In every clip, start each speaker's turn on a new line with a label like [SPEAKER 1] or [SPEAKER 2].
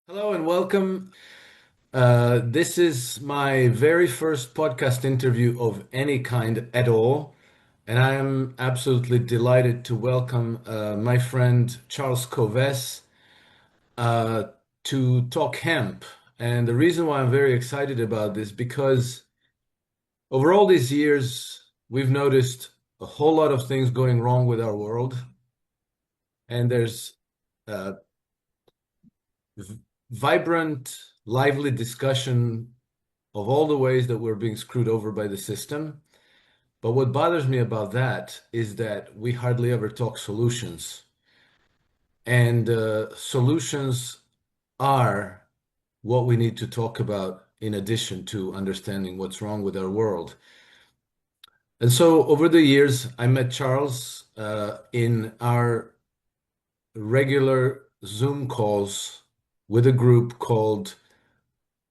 [SPEAKER 1] Hello and welcome. This is my very first podcast interview of any kind at all, and I am absolutely delighted to welcome my friend Charles Kovess uh, to talk hemp. And the reason why I'm very excited about this because over all these years, we've noticed a whole lot of things going wrong with our world, and there's uh, v- vibrant, lively discussion of all the ways that we're being screwed over by the system. But what bothers me about that is that we hardly ever talk solutions. And solutions are what we need to talk about in addition to understanding what's wrong with our world. And so over the years, I met Charles in our regular Zoom calls with a group called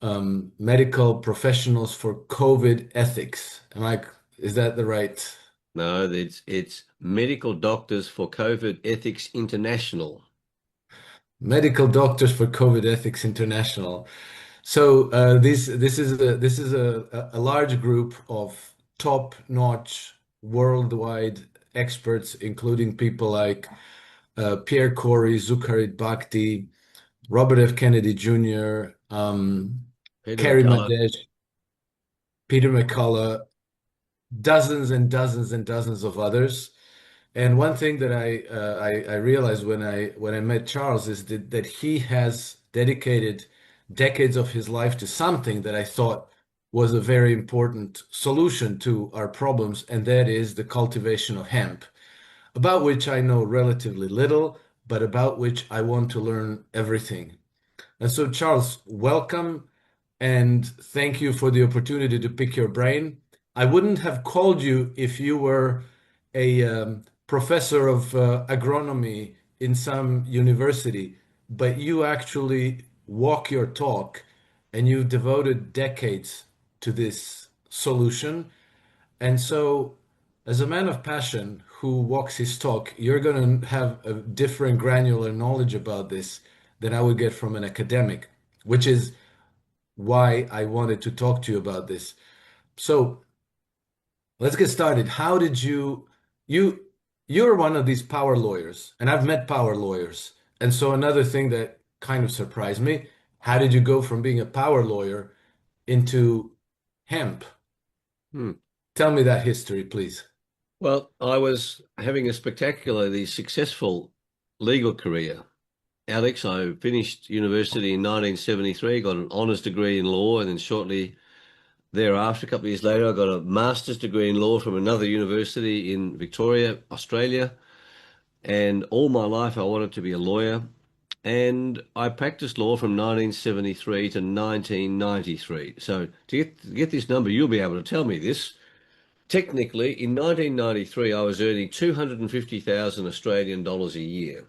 [SPEAKER 1] Medical Professionals for COVID Ethics. Is that the right?
[SPEAKER 2] No, it's Medical Doctors for COVID Ethics International.
[SPEAKER 1] Medical Doctors for COVID Ethics International. So this is a large group of top-notch worldwide experts, including people like Pierre Corey, Zucharit Bhakti, Robert F. Kennedy Jr.,
[SPEAKER 2] Peter
[SPEAKER 1] Carrie
[SPEAKER 2] McCullough.
[SPEAKER 1] Madej, Peter McCullough, dozens and dozens and dozens of others. And one thing that I realized when I met Charles is that he has dedicated decades of his life to something that I thought was a very important solution to our problems, and that is the cultivation of hemp, about which I know relatively little, but about which I want to learn everything. And so, Charles, welcome and thank you for the opportunity to pick your brain. I wouldn't have called you if you were a professor of agronomy in some university, but you actually walk your talk and you've devoted decades to this solution. And so, as a man of passion who walks his talk, you're going to have a different granular knowledge about this than I would get from an academic, which is why I wanted to talk to you about this. So let's get started. How did you, you're one of these power lawyers, and I've met power lawyers. And so another thing that kind of surprised me, how did you go from being a power lawyer into hemp?
[SPEAKER 2] Hmm.
[SPEAKER 1] Tell me that history, please.
[SPEAKER 2] Well, I was having a spectacularly successful legal career. Alex, I finished university in 1973, got an honours degree in law, and then shortly thereafter, a couple of years later, I got a master's degree in law from another university in Victoria, Australia. And all my life, I wanted to be a lawyer. And I practiced law from 1973 to 1993. So to get this number, you'll be able to tell me this. Technically, in 1993, I was earning 250,000 Australian dollars a year.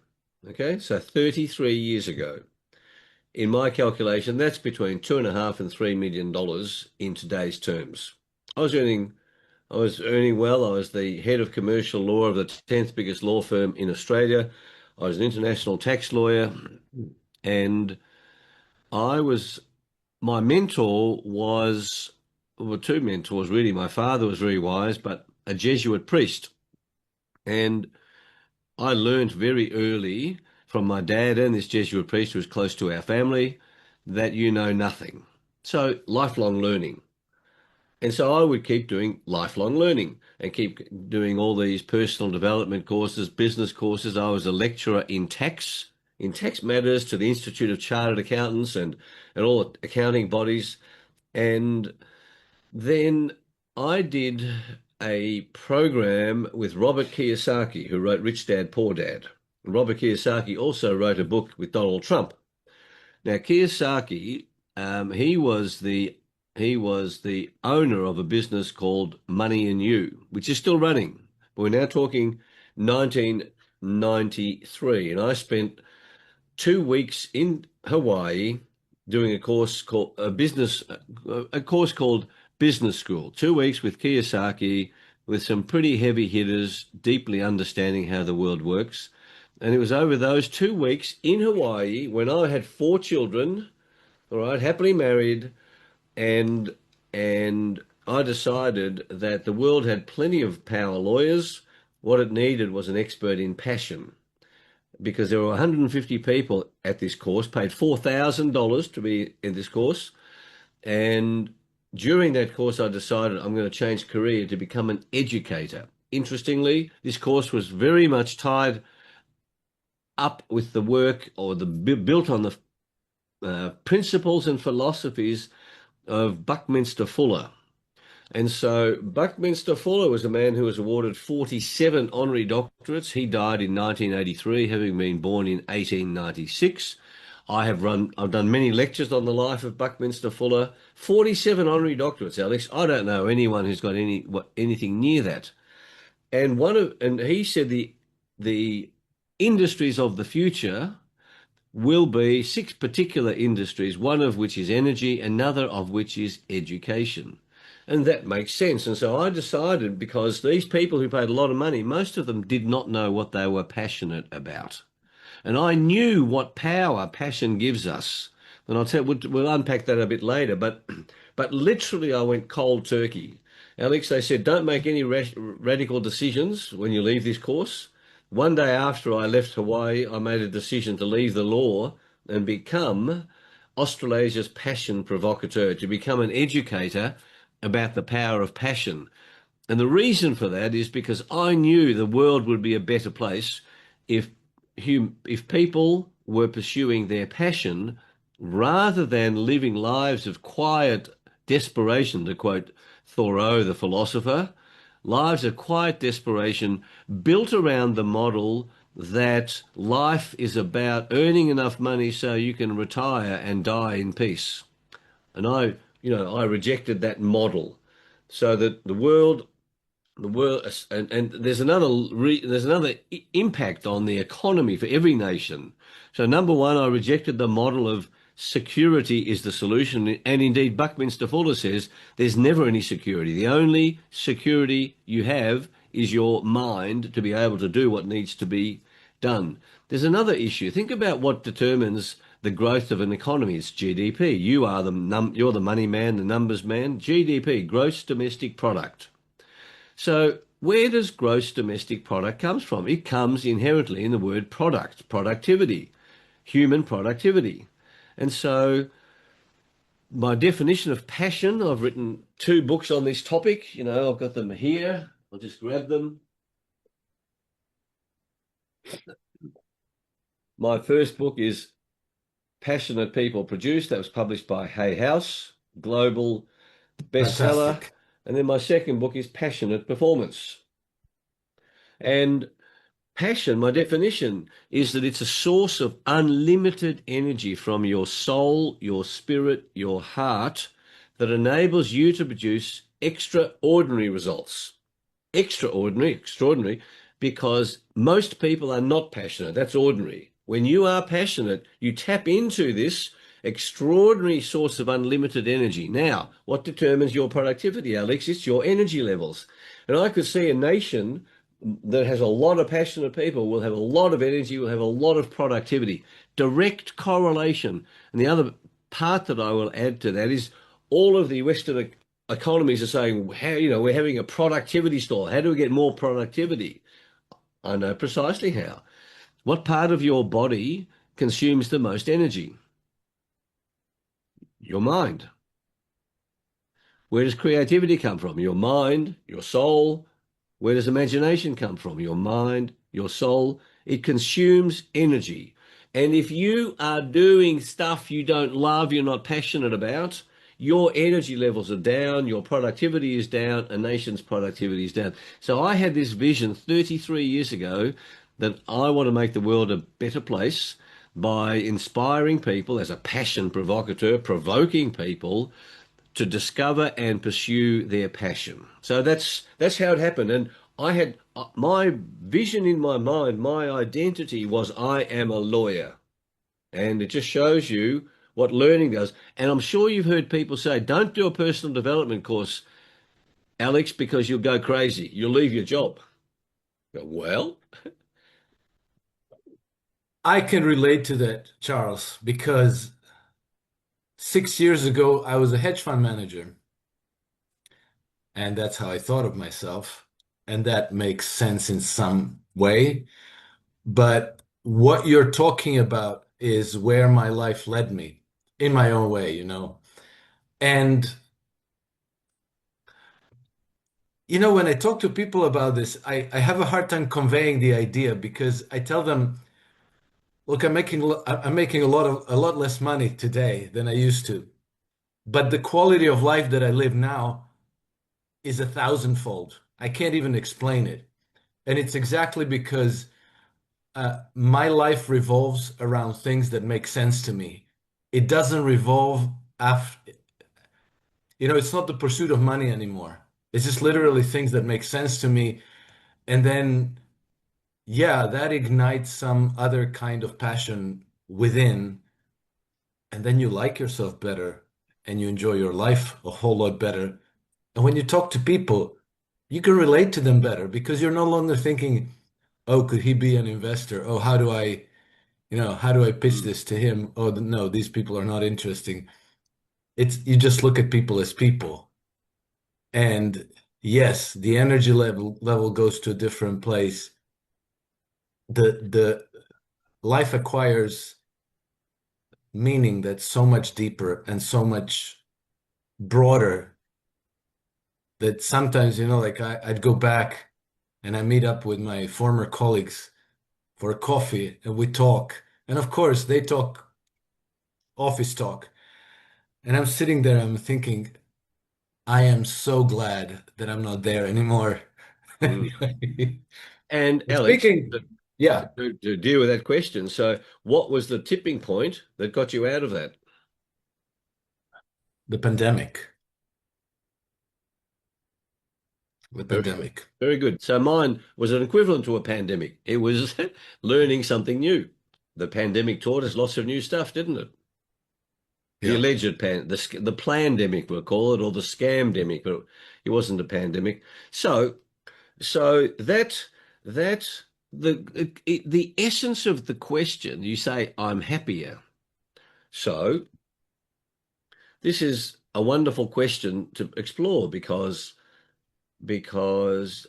[SPEAKER 2] Okay, so 33 years ago. In my calculation, that's between 2.5 and $3 million in today's terms. I was earning I was earning well. I was the head of commercial law of the 10th biggest law firm in Australia. I was an international tax lawyer, and I was my mentor was well, two mentors really. My father was very wise, but a Jesuit priest, and I learned very early from my dad and this Jesuit priest who was close to our family that you know nothing. So lifelong learning. And so I would keep doing lifelong learning and keep doing all these personal development courses, business courses. I was a lecturer in tax matters to the Institute of Chartered Accountants and all the accounting bodies. And then I did a program with Robert Kiyosaki, who wrote Rich Dad, Poor Dad. And Robert Kiyosaki also wrote a book with Donald Trump. Now, Kiyosaki, he was the owner of a business called Money and You, which is still running. But we're now talking 1993, and I spent 2 weeks in Hawaii doing a course called Business School. 2 weeks with Kiyosaki, with some pretty heavy hitters, deeply understanding how the world works. And it was over those 2 weeks in Hawaii when I had 4 children, all right, happily married, and and I decided that the world had plenty of power lawyers. What it needed was an expert in passion, because there were 150 people at this course, paid $4,000 to be in this course. And during that course, I decided I'm going to change career to become an educator. Interestingly, this course was very much tied up with the work, or built on the principles and philosophies of Buckminster Fuller. And so Buckminster Fuller was a man who was awarded 47 honorary doctorates. He died in 1983, having been born in 1896. I've done many lectures on the life of Buckminster Fuller. 47 honorary doctorates, Alex. I don't know anyone who's got anything near that. And he said the industries of the future will be 6 particular industries, one of which is energy, another of which is education. And that makes sense. And so I decided, because these people who paid a lot of money, most of them did not know what they were passionate about. And I knew what power passion gives us. And we'll unpack that a bit later. But literally, I went cold turkey. Alex, they said, don't make any radical decisions when you leave this course. One day after I left Hawaii, I made a decision to leave the law and become Australasia's passion provocateur, to become an educator about the power of passion. And the reason for that is because I knew the world would be a better place if if people were pursuing their passion rather than living lives of quiet desperation, to quote Thoreau, the philosopher, lives of quiet desperation built around the model that life is about earning enough money so you can retire and die in peace. And I rejected that model, so that the world, and there's another impact on the economy for every nation. So number one, I rejected the model of security is the solution. And indeed, Buckminster Fuller says there's never any security. The only security you have is your mind to be able to do what needs to be done. There's another issue. Think about what determines the growth of an economy. It's GDP. You're the money man, the numbers man. GDP, gross domestic product. So where does gross domestic product comes from? It comes inherently in the word product, productivity, human productivity. And so my definition of passion, I've written 2 books on this topic. I've got them here. I'll just grab them. My first book is Passionate People Produce. That was published by Hay House, global bestseller.
[SPEAKER 1] Fantastic.
[SPEAKER 2] And then my second book is Passionate Performance. And passion, my definition is that it's a source of unlimited energy from your soul, your spirit, your heart, that enables you to produce extraordinary results. Extraordinary, because most people are not passionate. That's ordinary. When you are passionate, you tap into this extraordinary source of unlimited energy. Now, what determines your productivity, Alex? It's your energy levels. And I could see a nation that has a lot of passionate people will have a lot of energy, will have a lot of productivity. Direct correlation. And the other part that I will add to that is all of the Western economies are saying, we're having a productivity stall. How do we get more productivity? I know precisely how. What part of your body consumes the most energy? Your mind. Where does creativity come from? Your mind, your soul. Where does imagination come from? Your mind, your soul. It consumes energy. And if you are doing stuff you don't love, you're not passionate about, your energy levels are down, your productivity is down, a nation's productivity is down. So I had this vision 33 years ago that I want to make the world a better place by inspiring people as a passion provocateur, provoking people to discover and pursue their passion. So that's how it happened. And I had my vision in my mind, my identity was I am a lawyer. And it just shows you what learning does. And I'm sure you've heard people say, don't do a personal development course, Alex, because you'll go crazy. You'll leave your job. Well,
[SPEAKER 1] I can relate to that, Charles, because 6 years ago I was a hedge fund manager, and that's how I thought of myself. And that makes sense in some way. But what you're talking about is where my life led me in my own way, And, when I talk to people about this, I have a hard time conveying the idea because I tell them, look, I'm making a lot less money today than I used to. But the quality of life that I live now is a thousandfold. I can't even explain it. And it's exactly because my life revolves around things that make sense to me. It doesn't revolve after, it's not the pursuit of money anymore. It's just literally things that make sense to me. And then, yeah, that ignites some other kind of passion within. And then you like yourself better and you enjoy your life a whole lot better. And when you talk to people, you can relate to them better because you're no longer thinking, oh, could he be an investor? Oh, how do I pitch
[SPEAKER 2] Mm.
[SPEAKER 1] this to him? Oh, no, these people are not interesting. It's you just look at people as people. And yes, the energy level goes to a different place. The life acquires meaning that's so much deeper and so much broader that sometimes, like I'd go back and I meet up with my former colleagues for a coffee and we talk. And of course, they talk office talk. And I'm sitting there, I'm thinking, I am so glad that I'm not there anymore.
[SPEAKER 2] Mm. And
[SPEAKER 1] But
[SPEAKER 2] Alex,
[SPEAKER 1] speaking, yeah,
[SPEAKER 2] to deal with that question, so what was the tipping point that got you out of that?
[SPEAKER 1] the pandemic, the
[SPEAKER 2] Very good.
[SPEAKER 1] pandemic.
[SPEAKER 2] Very good. So mine was an equivalent to a pandemic. It was learning something new. The pandemic taught us lots of new stuff, didn't it? The
[SPEAKER 1] Yeah.
[SPEAKER 2] alleged the plandemic, we'll call it, or the scamdemic, but it wasn't a pandemic. So that the essence of the question, you say, I'm happier. So this is a wonderful question to explore because the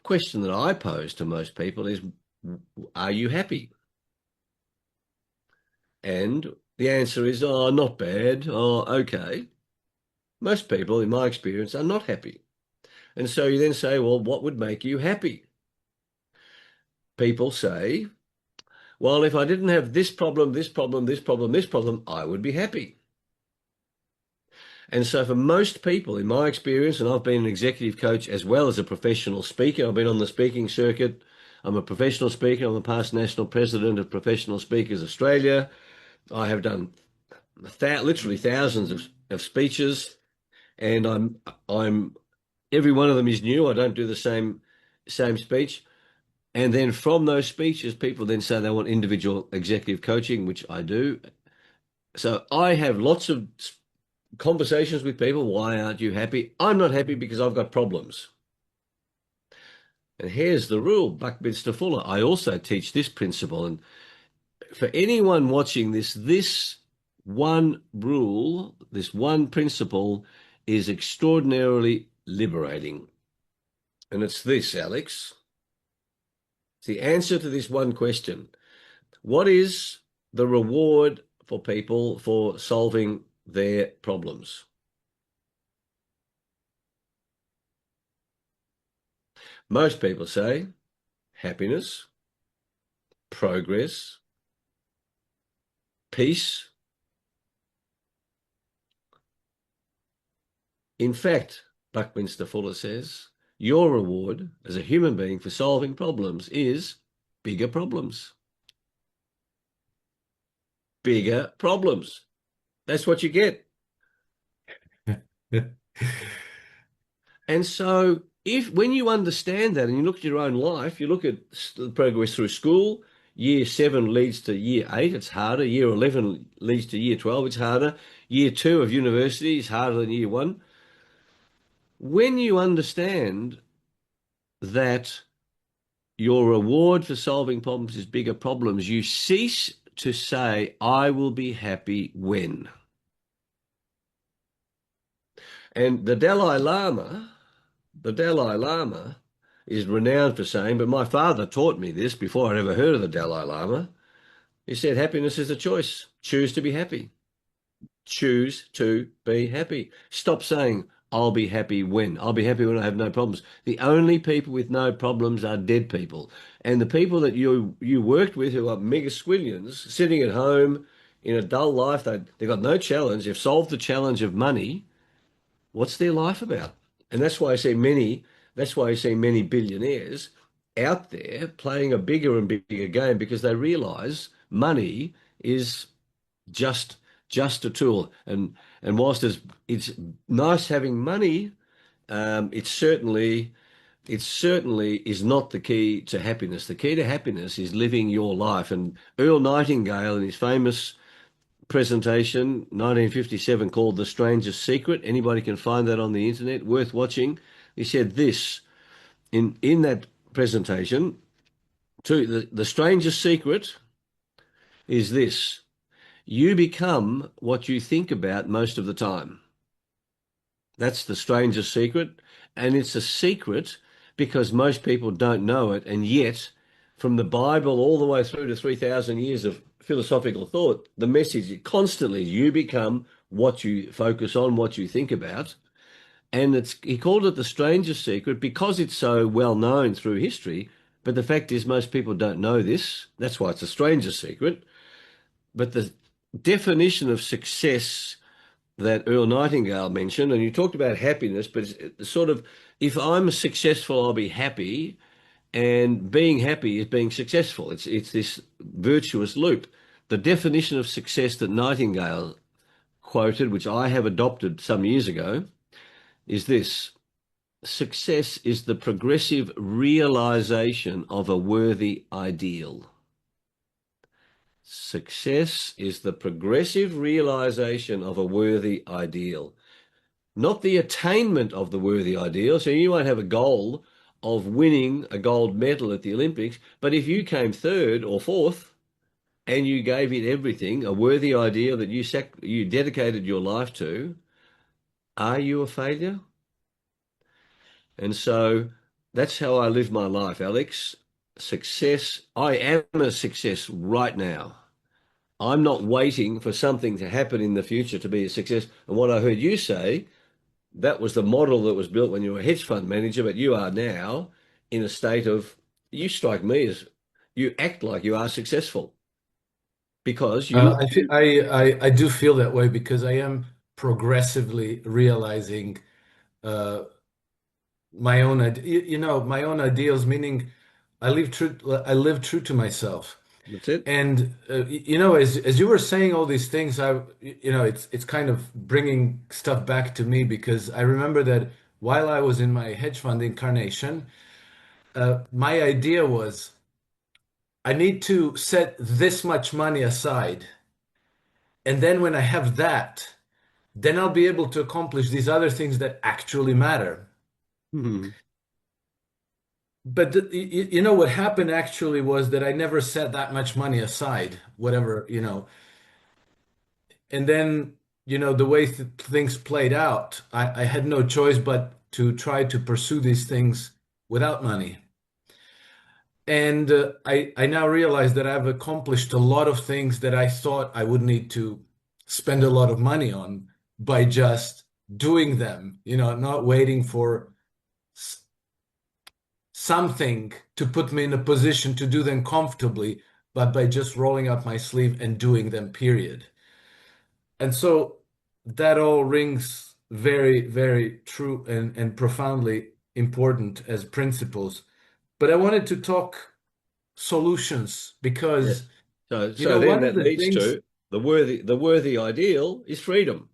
[SPEAKER 2] question that I pose to most people is, are you happy? And the answer is, oh, not bad. Oh, okay. Most people, in my experience, are not happy. And so you then say, well, what would make you happy? People say, well, if I didn't have this problem, this problem, this problem, this problem, I would be happy. And so for most people, in my experience, and I've been an executive coach as well as a professional speaker, I've been on the speaking circuit. I'm a professional speaker. I'm the past national president of Professional Speakers Australia. I have done literally thousands of speeches, and I'm every one of them is new. I don't do the same speech. And then from those speeches, people then say they want individual executive coaching, which I do. So I have lots of conversations with people. Why aren't you happy? I'm not happy because I've got problems. And here's the rule, Buckminster Fuller. I also teach this principle. And for anyone watching this one rule, this one principle is extraordinarily liberating. And it's this, Alex. It's the answer to this one question. What is the reward for people for solving their problems? Most people say happiness, progress, peace. In fact, Buckminster Fuller says, your reward as a human being for solving problems is bigger problems. Bigger problems. That's what you get. And so if when you understand that and you look at your own life, you look at the progress through school, year 7 leads to year 8, it's harder. Year 11 leads to year 12, it's harder. Year 2 of university is harder than year 1. When you understand that your reward for solving problems is bigger problems, you cease to say, I will be happy when. And the Dalai Lama is renowned for saying, but my father taught me this before I'd ever heard of the Dalai Lama. He said, happiness is a choice. Choose to be happy. Choose to be happy. Stop saying, I'll be happy when. I'll be happy when I have no problems. The only people with no problems are dead people. And the people that you worked with who are mega squillions, sitting at home in a dull life, they've got no challenge. They've solved the challenge of money. What's their life about? And that's why I see many billionaires out there playing a bigger and bigger game because they realize money is just just a tool. And whilst it's nice having money, it certainly is not the key to happiness. The key to happiness is living your life. And Earl Nightingale, in his famous presentation, 1957, called The Stranger's Secret, anybody can find that on the internet, worth watching. He said this in that presentation: to the stranger's secret is this. You become what you think about most of the time. That's the strangest secret. And it's a secret because most people don't know it. And yet, from the Bible all the way through to 3,000 years of philosophical thought, the message constantly, you become what you focus on, what you think about. And he called it the strangest secret because it's so well known through history. But the fact is, most people don't know this. That's why it's a strangest secret. But the definition of success that Earl Nightingale mentioned, and you talked about happiness, but it's sort of, if I'm successful, I'll be happy, and being happy is being successful. It's this virtuous loop. The definition of success that Nightingale quoted, which I have adopted some years ago, is this: success is the progressive realization of a worthy ideal. Success is the progressive realization of a worthy ideal, not the attainment of the worthy ideal. So you might have a goal of winning a gold medal at the Olympics, but if you came third or fourth and you gave it everything, a worthy ideal that you dedicated your life to, are you a failure? And so that's how I live my life, Alex. Success, I am a success right now. I'm not waiting for something to happen in the future to be a success. And what I heard you say, that was the model that was built when you were a hedge fund manager, but you are now in a state of, you strike me as, you act like you are successful because you,
[SPEAKER 1] I do feel that way because I am progressively realizing uh, my own my own ideals, meaning I live true to myself.
[SPEAKER 2] that's it.
[SPEAKER 1] And as you were saying all these things, it's kind of bringing stuff back to me because I remember that while I was in my hedge fund incarnation, my idea was I need to set this much money aside, and then when I have that, then I'll be able to accomplish these other things that actually matter.
[SPEAKER 2] Mhm.
[SPEAKER 1] But what happened actually was that I never set that much money aside, whatever, and then, the way things played out, I had no choice but to try to pursue these things without money. And I now realize that I've accomplished a lot of things that I thought I would need to spend a lot of money on by just doing them, not waiting for something to put me in a position to do them comfortably, but by just rolling up my sleeve and doing them, period. And so that all rings very, very true and profoundly important as principles. But I wanted to talk solutions
[SPEAKER 2] Yeah.
[SPEAKER 1] because,
[SPEAKER 2] So then
[SPEAKER 1] one of
[SPEAKER 2] that
[SPEAKER 1] the
[SPEAKER 2] leads
[SPEAKER 1] things,
[SPEAKER 2] to the worthy ideal is freedom.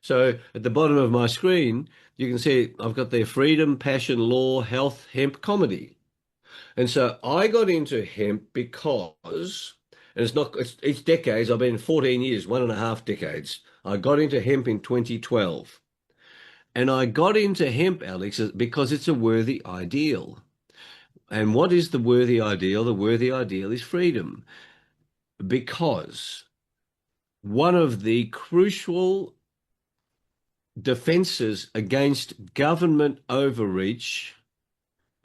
[SPEAKER 2] So at the bottom of my screen, you can see I've got there freedom, passion, law, health, hemp, comedy. And so I got into hemp because, and it's decades, I've been 14 years, 1.5 decades. I got into hemp in 2012. And I got into hemp, Alex, because it's a worthy ideal. And what is the worthy ideal? The worthy ideal is freedom, because one of the crucial defenses against government overreach,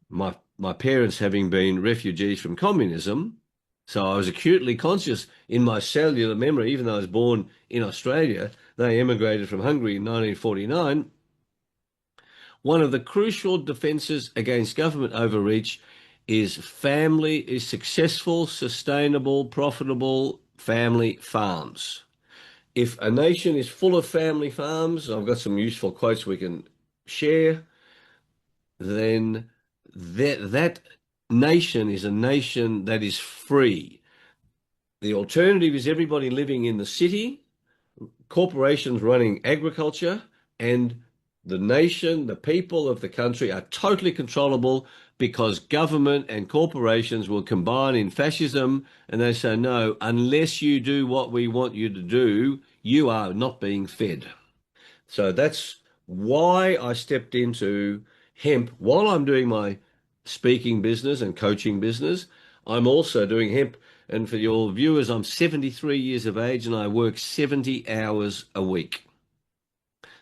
[SPEAKER 2] my parents having been refugees from communism, so I was acutely conscious in my cellular memory, even though I was born in Australia, they emigrated from Hungary in 1949. One of the crucial defenses against government overreach is successful, sustainable, profitable family farms. If a nation is full of family farms, I've got some useful quotes we can share, then that nation is a nation that is free. The alternative is everybody living in the city, corporations running agriculture, and the nation, the people of the country are totally controllable because government and corporations will combine in fascism, and they say, no, unless you do what we want you to do, you are not being fed. So that's why I stepped into hemp while I'm doing my speaking business and coaching business. I'm also doing hemp. And for your viewers, I'm 73 years of age and I work 70 hours a week.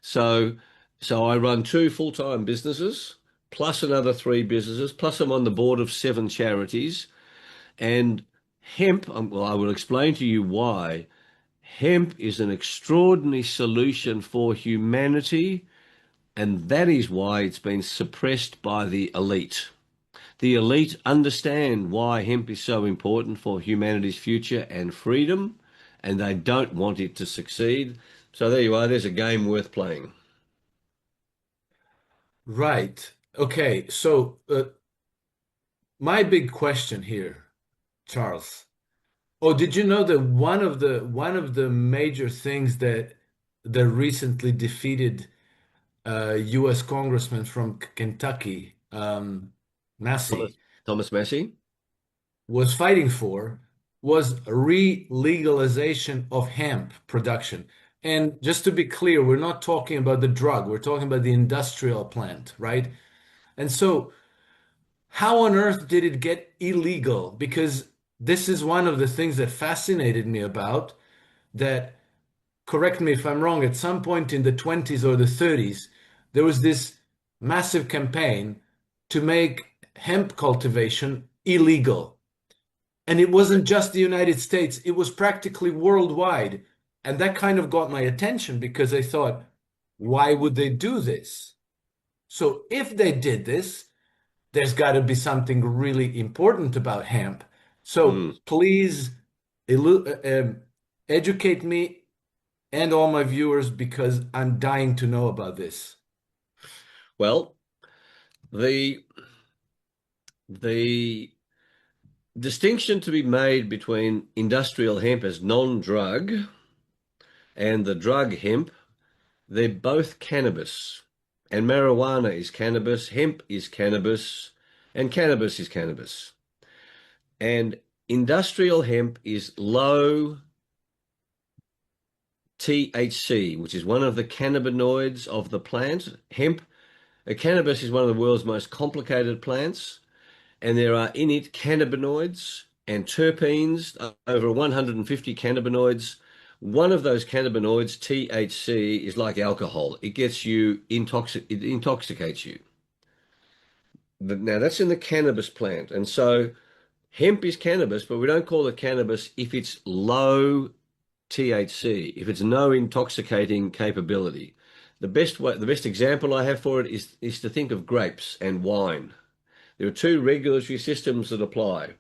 [SPEAKER 2] So, so I run two full-time businesses, plus another three businesses, plus I'm on the board of seven charities. And hemp, well, I will explain to you why. Hemp is an extraordinary solution for humanity, and that is why it's been suppressed by the elite. The elite understand why hemp is so important for humanity's future and freedom, and they don't want it to succeed. So there you are, there's a game worth playing.
[SPEAKER 1] Right. Okay. So my big question here, Charles. Oh, did you know that one of the major things that recently defeated U.S. Congressman from Kentucky,
[SPEAKER 2] Thomas,
[SPEAKER 1] Massey,
[SPEAKER 2] Thomas Massey?
[SPEAKER 1] was fighting for was re-legalization of hemp production. And just to be clear, we're not talking about the drug, we're talking about the industrial plant, right? And so, how on earth did it get illegal? Because this is one of the things that fascinated me about that, correct me if I'm wrong, at some point in the 20s or the 30s, there was this massive campaign to make hemp cultivation illegal. And it wasn't just the United States, it was practically worldwide. And that kind of got my attention because I thought, why would they do this? So if they did this, there's got to be something really important about hemp. So
[SPEAKER 2] Mm.
[SPEAKER 1] please educate me and all my viewers because I'm dying to know about this.
[SPEAKER 2] Well, the the distinction to be made between industrial hemp as non-drug and the drug hemp, they're both cannabis. And marijuana is cannabis, hemp is cannabis, and cannabis is cannabis. And industrial hemp is low THC, which is one of the cannabinoids of the plant. Cannabis is one of the world's most complicated plants, and there are in it cannabinoids and terpenes, over 150 cannabinoids. One of those cannabinoids, THC, is like alcohol. It gets you it intoxicates you. Now that's in the cannabis plant. And so hemp is cannabis, but we don't call it cannabis if it's low THC, if it's no intoxicating capability. The best example I have for it is to think of grapes and wine. There are two regulatory systems that apply.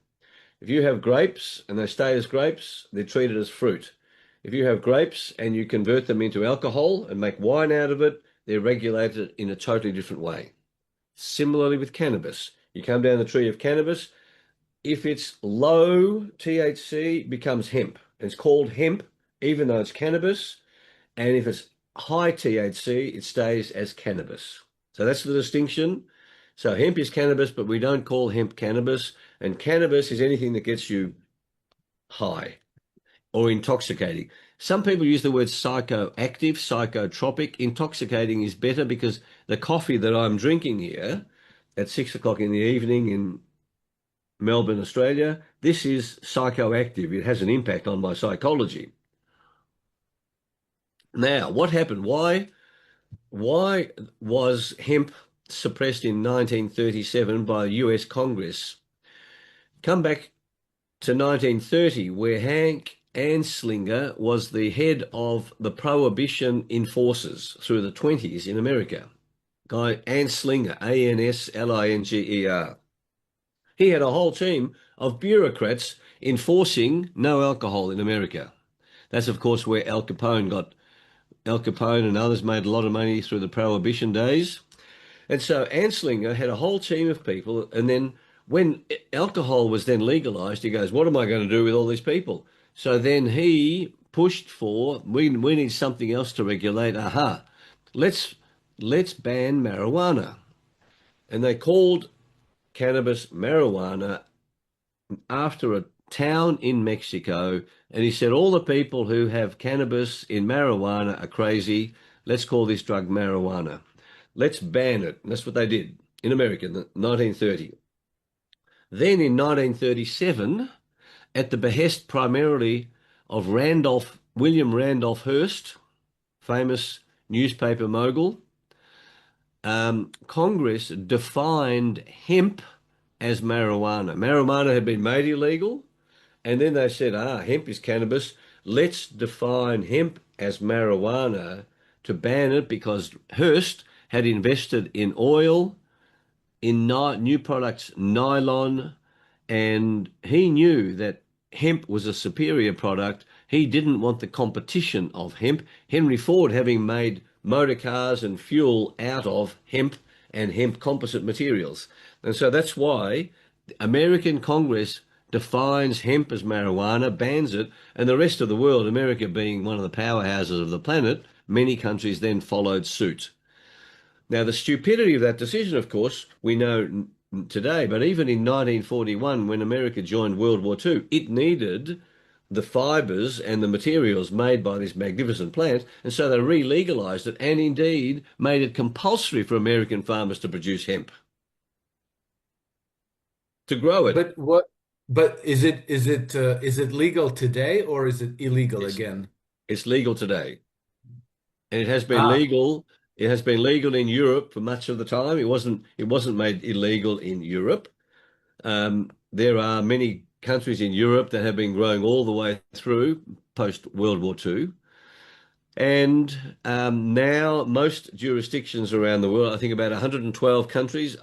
[SPEAKER 2] If you have grapes and they stay as grapes, they're treated as fruit. If you have grapes and you convert them into alcohol and make wine out of it, they're regulated in a totally different way. Similarly with cannabis, you come down the tree of cannabis, if it's low THC, it becomes hemp. It's called hemp, even though it's cannabis. And if it's high THC, it stays as cannabis. So that's the distinction. So hemp is cannabis, but we don't call hemp cannabis. And cannabis is anything that gets you high or intoxicating. Some people use the word psychoactive, psychotropic. Intoxicating is better because the coffee that I'm drinking here at 6 o'clock in the evening in Melbourne, Australia. This is psychoactive. It has an impact on my psychology. Now, what happened? Why was hemp suppressed in 1937 by the US Congress? Come back to 1930, where Hank Anslinger was the head of the prohibition enforcers through the 20s in America. Guy Anslinger, Anslinger. He had a whole team of bureaucrats enforcing no alcohol in America. That's, of course, where Al Capone and others made a lot of money through the prohibition days. And so Anslinger had a whole team of people. And then when alcohol was then legalized, he goes, what am I going to do with all these people? So then he pushed for, we need something else to regulate. Aha, let's ban marijuana. And they called cannabis marijuana after a town in Mexico. And he said, all the people who have cannabis in marijuana are crazy. Let's call this drug marijuana. Let's ban it. And that's what they did in America in 1930. Then in 1937, at the behest primarily of William Randolph Hearst, famous newspaper mogul, Congress defined hemp as marijuana. Marijuana had been made illegal, and then they said, hemp is cannabis. Let's define hemp as marijuana to ban it because Hearst had invested in oil, in new products, nylon, and he knew that hemp was a superior product. He didn't want the competition of hemp. Henry Ford having made motor cars and fuel out of hemp and hemp composite materials. And so that's why the American Congress defines hemp as marijuana, bans it, and the rest of the world, America being one of the powerhouses of the planet, many countries then followed suit. Now, the stupidity of that decision, of course, we know today, but even in 1941, when America joined World War II, it needed the fibres and the materials made by this magnificent plant, and so they re-legalised it and indeed made it compulsory for American farmers to produce hemp, to grow it.
[SPEAKER 1] But what? But is it legal today or is it illegal
[SPEAKER 2] It's,
[SPEAKER 1] again?
[SPEAKER 2] it's legal today. And it has been
[SPEAKER 1] Ah,
[SPEAKER 2] legal. It has been legal in Europe for much of the time. It wasn't made illegal in Europe. There are many countries in Europe that have been growing all the way through post World War II. And now most jurisdictions around the world, I think about 112 countries,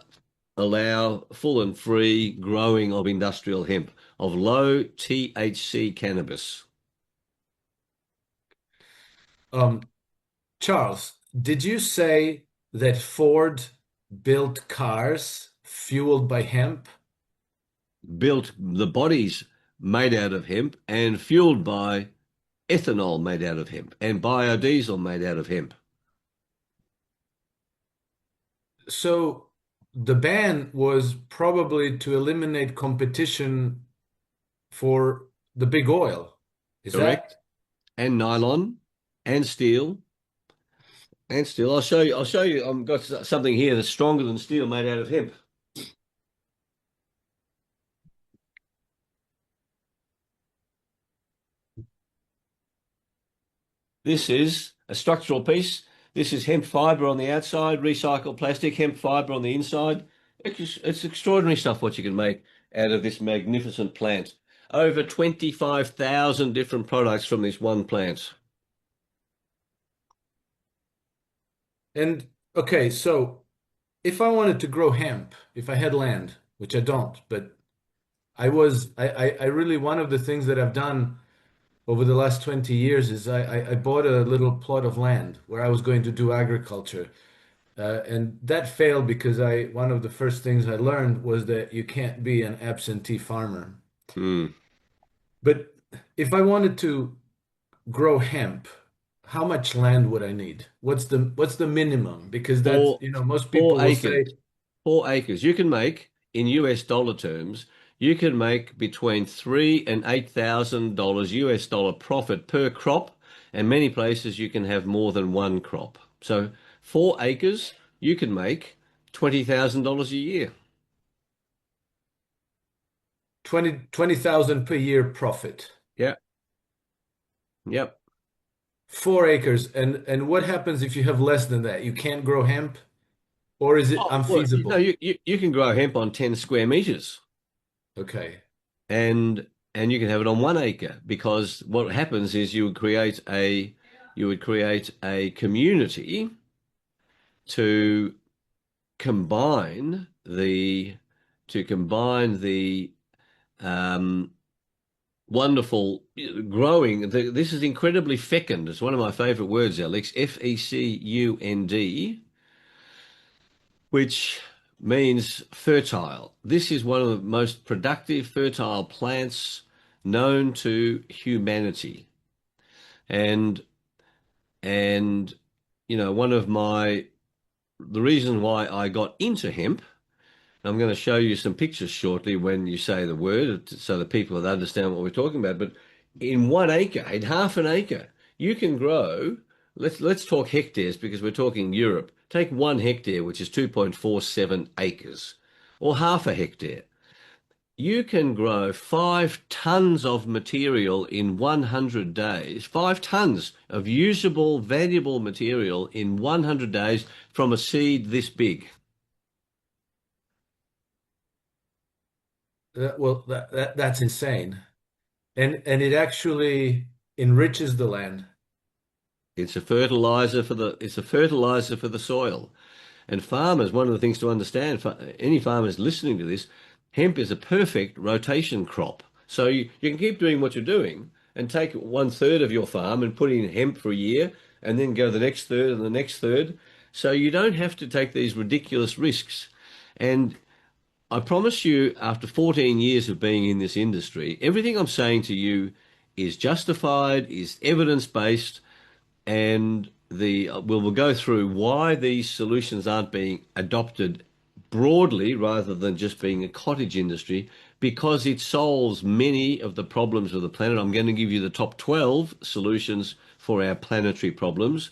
[SPEAKER 2] allow full and free growing of industrial hemp, of low THC cannabis.
[SPEAKER 1] um, Charles, did you say that Ford built cars fueled by hemp?
[SPEAKER 2] Built the bodies made out of hemp and fueled by ethanol made out of hemp and biodiesel made out of hemp.
[SPEAKER 1] So the ban was probably to eliminate competition for the big oil. Is that?
[SPEAKER 2] Correct? And nylon and steel and steel. I'll show you. I've got something here that's stronger than steel made out of hemp. This is a structural piece. This is hemp fiber on the outside, recycled plastic, hemp fiber on the inside. It's extraordinary stuff what you can make out of this magnificent plant. Over 25,000 different products from this one plant.
[SPEAKER 1] And okay, so if I wanted to grow hemp, if I had land, which I don't, but I really, one of the things that I've done over the last 20 years is I bought a little plot of land where I was going to do agriculture. And that failed because one of the first things I learned was that you can't be an absentee farmer.
[SPEAKER 2] Hmm.
[SPEAKER 1] But if I wanted to grow hemp, how much land would I need? What's the minimum? Because that's,
[SPEAKER 2] Four,
[SPEAKER 1] most people
[SPEAKER 2] four
[SPEAKER 1] will
[SPEAKER 2] acres.
[SPEAKER 1] say,
[SPEAKER 2] 4 acres. You can make in US dollar terms, you can make between $3,000 and $8,000 US dollar profit per crop, and many places you can have more than one crop. So 4 acres, you can make $20,000 a year.
[SPEAKER 1] 20,000 per year profit.
[SPEAKER 2] Yeah. Yep.
[SPEAKER 1] 4 acres. And what happens if you have less than that? You can't grow hemp, or is it
[SPEAKER 2] Oh, well, no,
[SPEAKER 1] unfeasible?
[SPEAKER 2] you can grow hemp on 10 square meters
[SPEAKER 1] Okay.
[SPEAKER 2] and you can have it on 1 acre because what happens is you would create a community to combine the to combine the um, wonderful growing. This is incredibly fecund. It's one of my favorite words, Alex. Fecund, which means fertile. This is one of the most productive, fertile plants known to humanity. And and one of my the reason why I got into hemp. I'm going to show you some pictures shortly when you say the word so that people understand what we're talking about. But in 1 acre, in half an acre, you can grow, let's talk hectares because we're talking Europe. Take 1 hectare, which is 2.47 acres, or half a hectare. You can grow 5 tons of material in 100 days, 5 tons of usable, valuable material in 100 days from a seed this big.
[SPEAKER 1] Well, that's insane. And it actually enriches the land.
[SPEAKER 2] It's a fertilizer for the soil. And farmers, one of the things to understand for any farmers listening to this, hemp is a perfect rotation crop. So you can keep doing what you're doing and take 1/3 of your farm and put in hemp for a year and then go the next third and the next third. So you don't have to take these ridiculous risks. And I promise you, after 14 years of being in this industry, everything I'm saying to you is justified, is evidence-based, and we'll go through why these solutions aren't being adopted broadly rather than just being a cottage industry because it solves many of the problems of the planet. I'm going to give you the top 12 solutions for our planetary problems,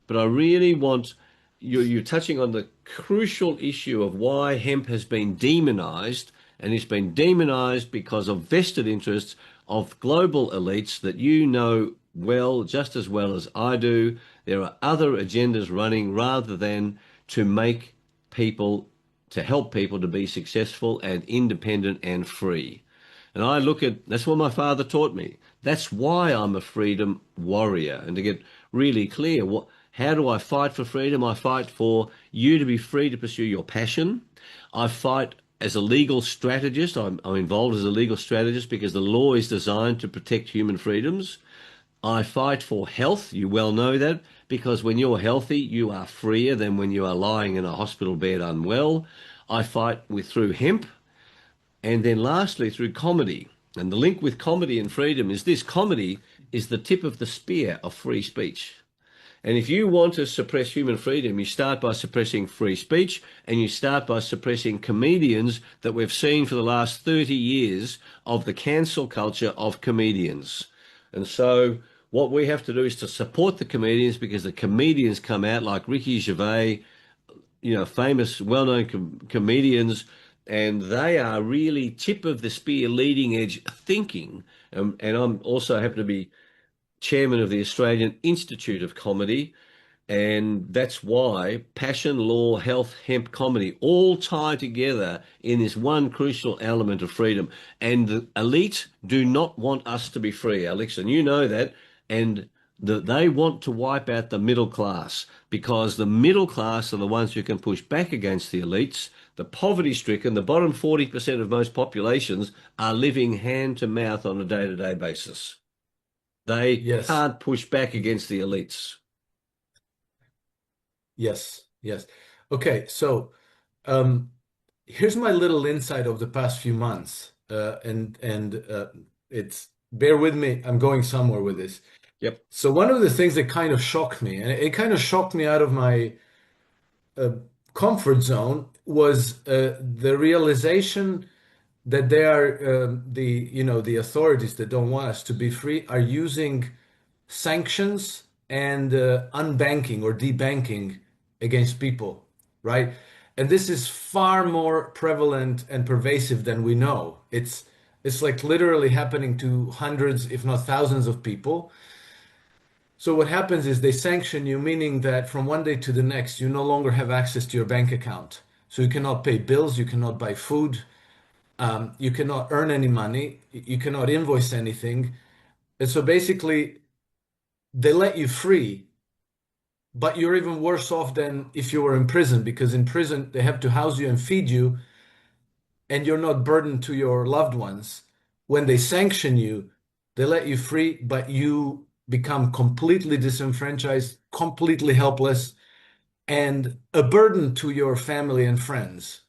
[SPEAKER 2] but I really want you're touching on the crucial issue of why hemp has been demonized, and it's been demonized because of vested interests of global elites that you know well, just as well as I do. There are other agendas running rather than to make people, to help people to be successful and independent and free. And I look at that's what my father taught me. That's why I'm a freedom warrior. And to get really clear, how do I fight for freedom? I fight for you to be free to pursue your passion. I fight as a legal strategist. I'm involved as a legal strategist because the law is designed to protect human freedoms. I fight for health. You well know that because when you're healthy, you are freer than when you are lying in a hospital bed unwell. I fight through hemp. And then lastly, through comedy. And the link with comedy and freedom is this: comedy is the tip of the spear of free speech. And if you want to suppress human freedom, you start by suppressing free speech and you start by suppressing comedians that we've seen for the last 30 years of the cancel culture of comedians. And so what we have to do is to support the comedians because the comedians come out like Ricky Gervais, famous, well-known comedians, and they are really tip of the spear, leading edge thinking. And I'm also happen to be chairman of the Australian Institute of Comedy, and that's why passion, law, health, hemp, comedy all tie together in this one crucial element of freedom. And the elite do not want us to be free, Alex, and you know that. And they want to wipe out the middle class because the middle class are the ones who can push back against the elites. The poverty stricken, the bottom 40% of most populations are living hand to mouth on a day-to-day basis. They
[SPEAKER 1] Yes.
[SPEAKER 2] can't push back against the elites.
[SPEAKER 1] Yes. Yes. Okay. So, um, here's my little insight of the past few months. And it's bear with me. I'm going somewhere with this.
[SPEAKER 2] Yep.
[SPEAKER 1] So one of the things that kind of shocked me, and it kind of shocked me out of my uh, comfort zone, was the realization that they are the authorities that don't want us to be free are using sanctions and unbanking or debanking against people, right? And this is far more prevalent and pervasive than we know. It's It's like literally happening to hundreds, if not thousands of people. So what happens is they sanction you, meaning that from one day to the next, you no longer have access to your bank account. So you cannot pay bills, you cannot buy food, you cannot earn any money, you cannot invoice anything. And so basically, they let you free, but you're even worse off than if you were in prison, because in prison, they have to house you and feed you, and you're not burdened to your loved ones. When they sanction you, they let you free, but you become completely disenfranchised, completely helpless, and a burden to your family and friends.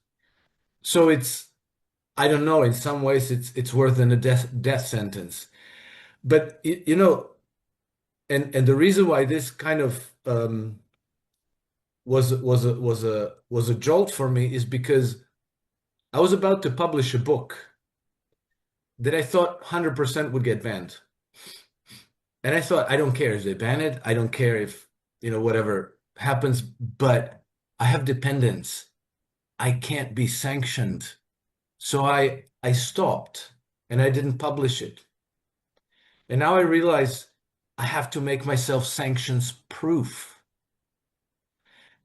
[SPEAKER 1] So it's, I don't know, in some ways it's worse than a death sentence. But and the reason why this kind of was a jolt for me is because I was about to publish a book that I thought 100% would get banned. And I thought, I don't care if they ban it. I don't care if, whatever happens, but I have dependents. I can't be sanctioned. So I stopped and I didn't publish it. And now I realize I have to make myself sanctions proof.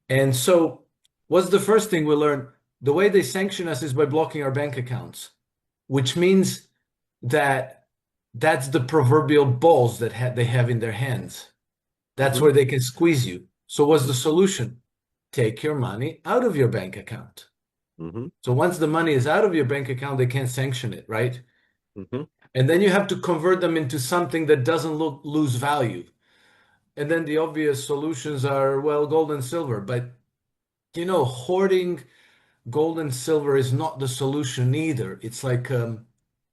[SPEAKER 1] And so what's the first thing we learn? The way they sanction us is by blocking our bank accounts, which means that that's the proverbial balls that they have in their hands. That's
[SPEAKER 2] Hmm.
[SPEAKER 1] where they can squeeze you. So what's the solution? Take your money out of your bank account.
[SPEAKER 2] Hmm.
[SPEAKER 1] So once the money is out of your bank account, they can't sanction it, right?
[SPEAKER 2] Hmm.
[SPEAKER 1] And then you have to convert them into something that doesn't lose value. And then the obvious solutions are, well, gold and silver. But, hoarding gold and silver is not the solution either. It's like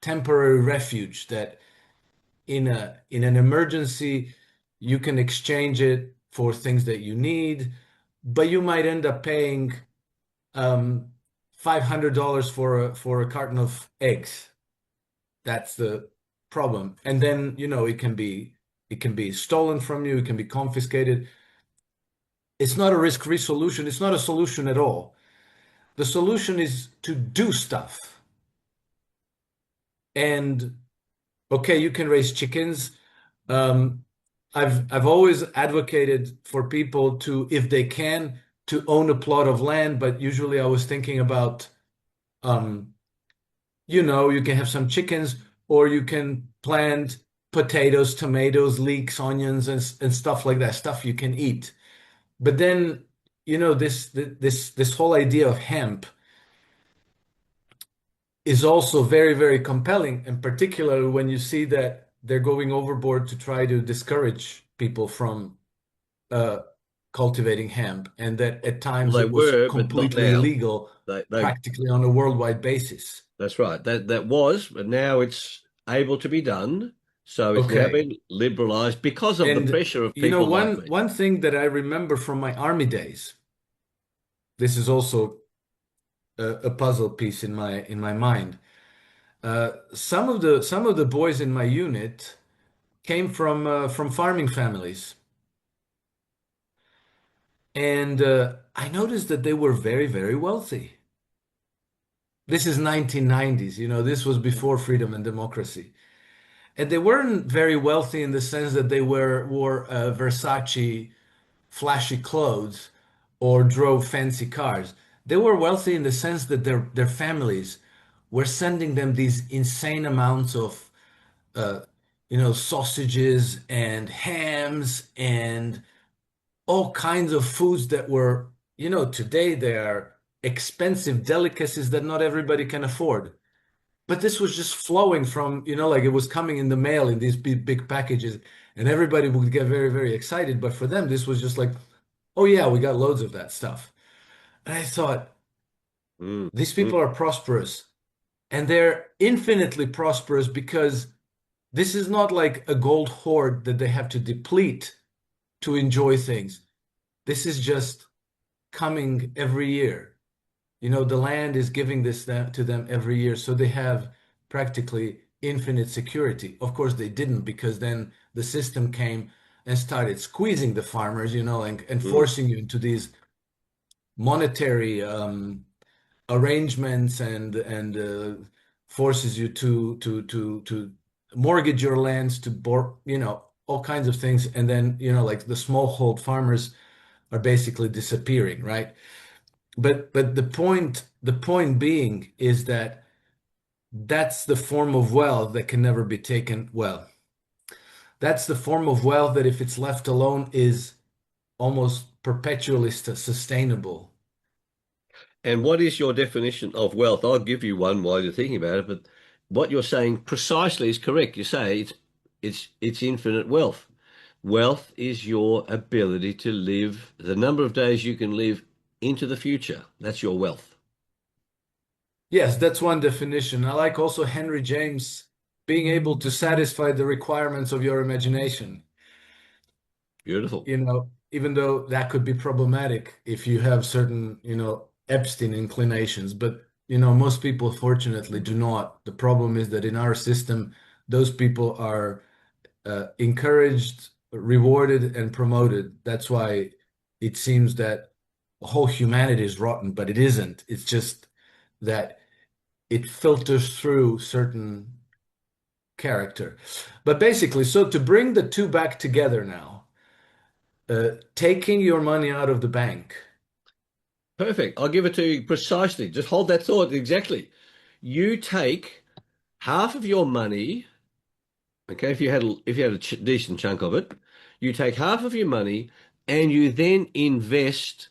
[SPEAKER 1] temporary refuge that in an emergency, you can exchange it for things that you need, but you might end up paying um, $500 for a carton of eggs. That's the problem. And then, it can be stolen from you, it can be confiscated. It's not a risk-free solution. It's not a solution at all. The solution is to do stuff. And okay, you can raise chickens. Um, I've always advocated for people to, if they can, to own a plot of land, but usually I was thinking about, um, you can have some chickens, or you can plant potatoes, tomatoes, leeks, onions, and stuff like that, stuff you can eat. But then, this whole idea of hemp is also very, very compelling, and particularly when you see that they're going overboard to try to discourage people from uh, cultivating hemp, and that at
[SPEAKER 2] Well,
[SPEAKER 1] times
[SPEAKER 2] they
[SPEAKER 1] it was
[SPEAKER 2] were, but not
[SPEAKER 1] completely
[SPEAKER 2] now.
[SPEAKER 1] illegal,
[SPEAKER 2] They
[SPEAKER 1] practically on a worldwide basis.
[SPEAKER 2] That's right. That was, but now it's able to be done. So it's now
[SPEAKER 1] Okay.
[SPEAKER 2] been liberalized because of the
[SPEAKER 1] And
[SPEAKER 2] pressure of people like
[SPEAKER 1] one
[SPEAKER 2] me.
[SPEAKER 1] one thing that I remember from my army days, this is also a puzzle piece in my mind. Some of the boys in my unit came from farming families. And I noticed that they were very, very wealthy. This is 1990s, this was before freedom and democracy. And they weren't very wealthy in the sense that they wore Versace flashy clothes or drove fancy cars. They were wealthy in the sense that their families were sending them these insane amounts of uh, sausages and hams and all kinds of foods that were, today they are expensive delicacies that not everybody can afford. But this was just flowing from, like it was coming in the mail in these big, big packages, and everybody would get very, very excited. But for them, this was just like, oh yeah, we got loads of that stuff. And I thought,
[SPEAKER 2] Mm,
[SPEAKER 1] these
[SPEAKER 2] mm,
[SPEAKER 1] people are prosperous, and they're infinitely prosperous because this is not like a gold hoard that they have to deplete to enjoy things. This is just coming every year. The land is giving this to them every year, so they have practically infinite security. Of course, they didn't, because then the system came and started squeezing the farmers, and
[SPEAKER 2] mm.
[SPEAKER 1] forcing you into these monetary arrangements and forces you to mortgage your lands to bore, all kinds of things. And then, like the smallhold farmers are basically disappearing, right? But the point being is that that's the form of wealth that can never be taken. Well, that's the form of wealth that if it's left alone is almost perpetually sustainable.
[SPEAKER 2] And what is your definition of wealth? I'll give you one while you're thinking about it, but what you're saying precisely is correct. You say it's infinite wealth. Wealth is your ability to live the number of days you can live into the future. That's your wealth.
[SPEAKER 1] Yes, that's one definition. I like also Henry James being able to satisfy the requirements of your imagination.
[SPEAKER 2] Beautiful.
[SPEAKER 1] Even though that could be problematic if you have certain, Epstein inclinations, but most people fortunately do not. The problem is that in our system, those people are encouraged, rewarded, and promoted. That's why it seems that whole humanity is rotten, but it isn't. It's just that it filters through certain character. But basically, so to bring the two back together now, taking your money out of the bank.
[SPEAKER 2] Perfect. I'll give it to you precisely. Just hold that thought exactly. You take half of your money, okay, if you had a decent chunk of it, you take half of your money and you then invest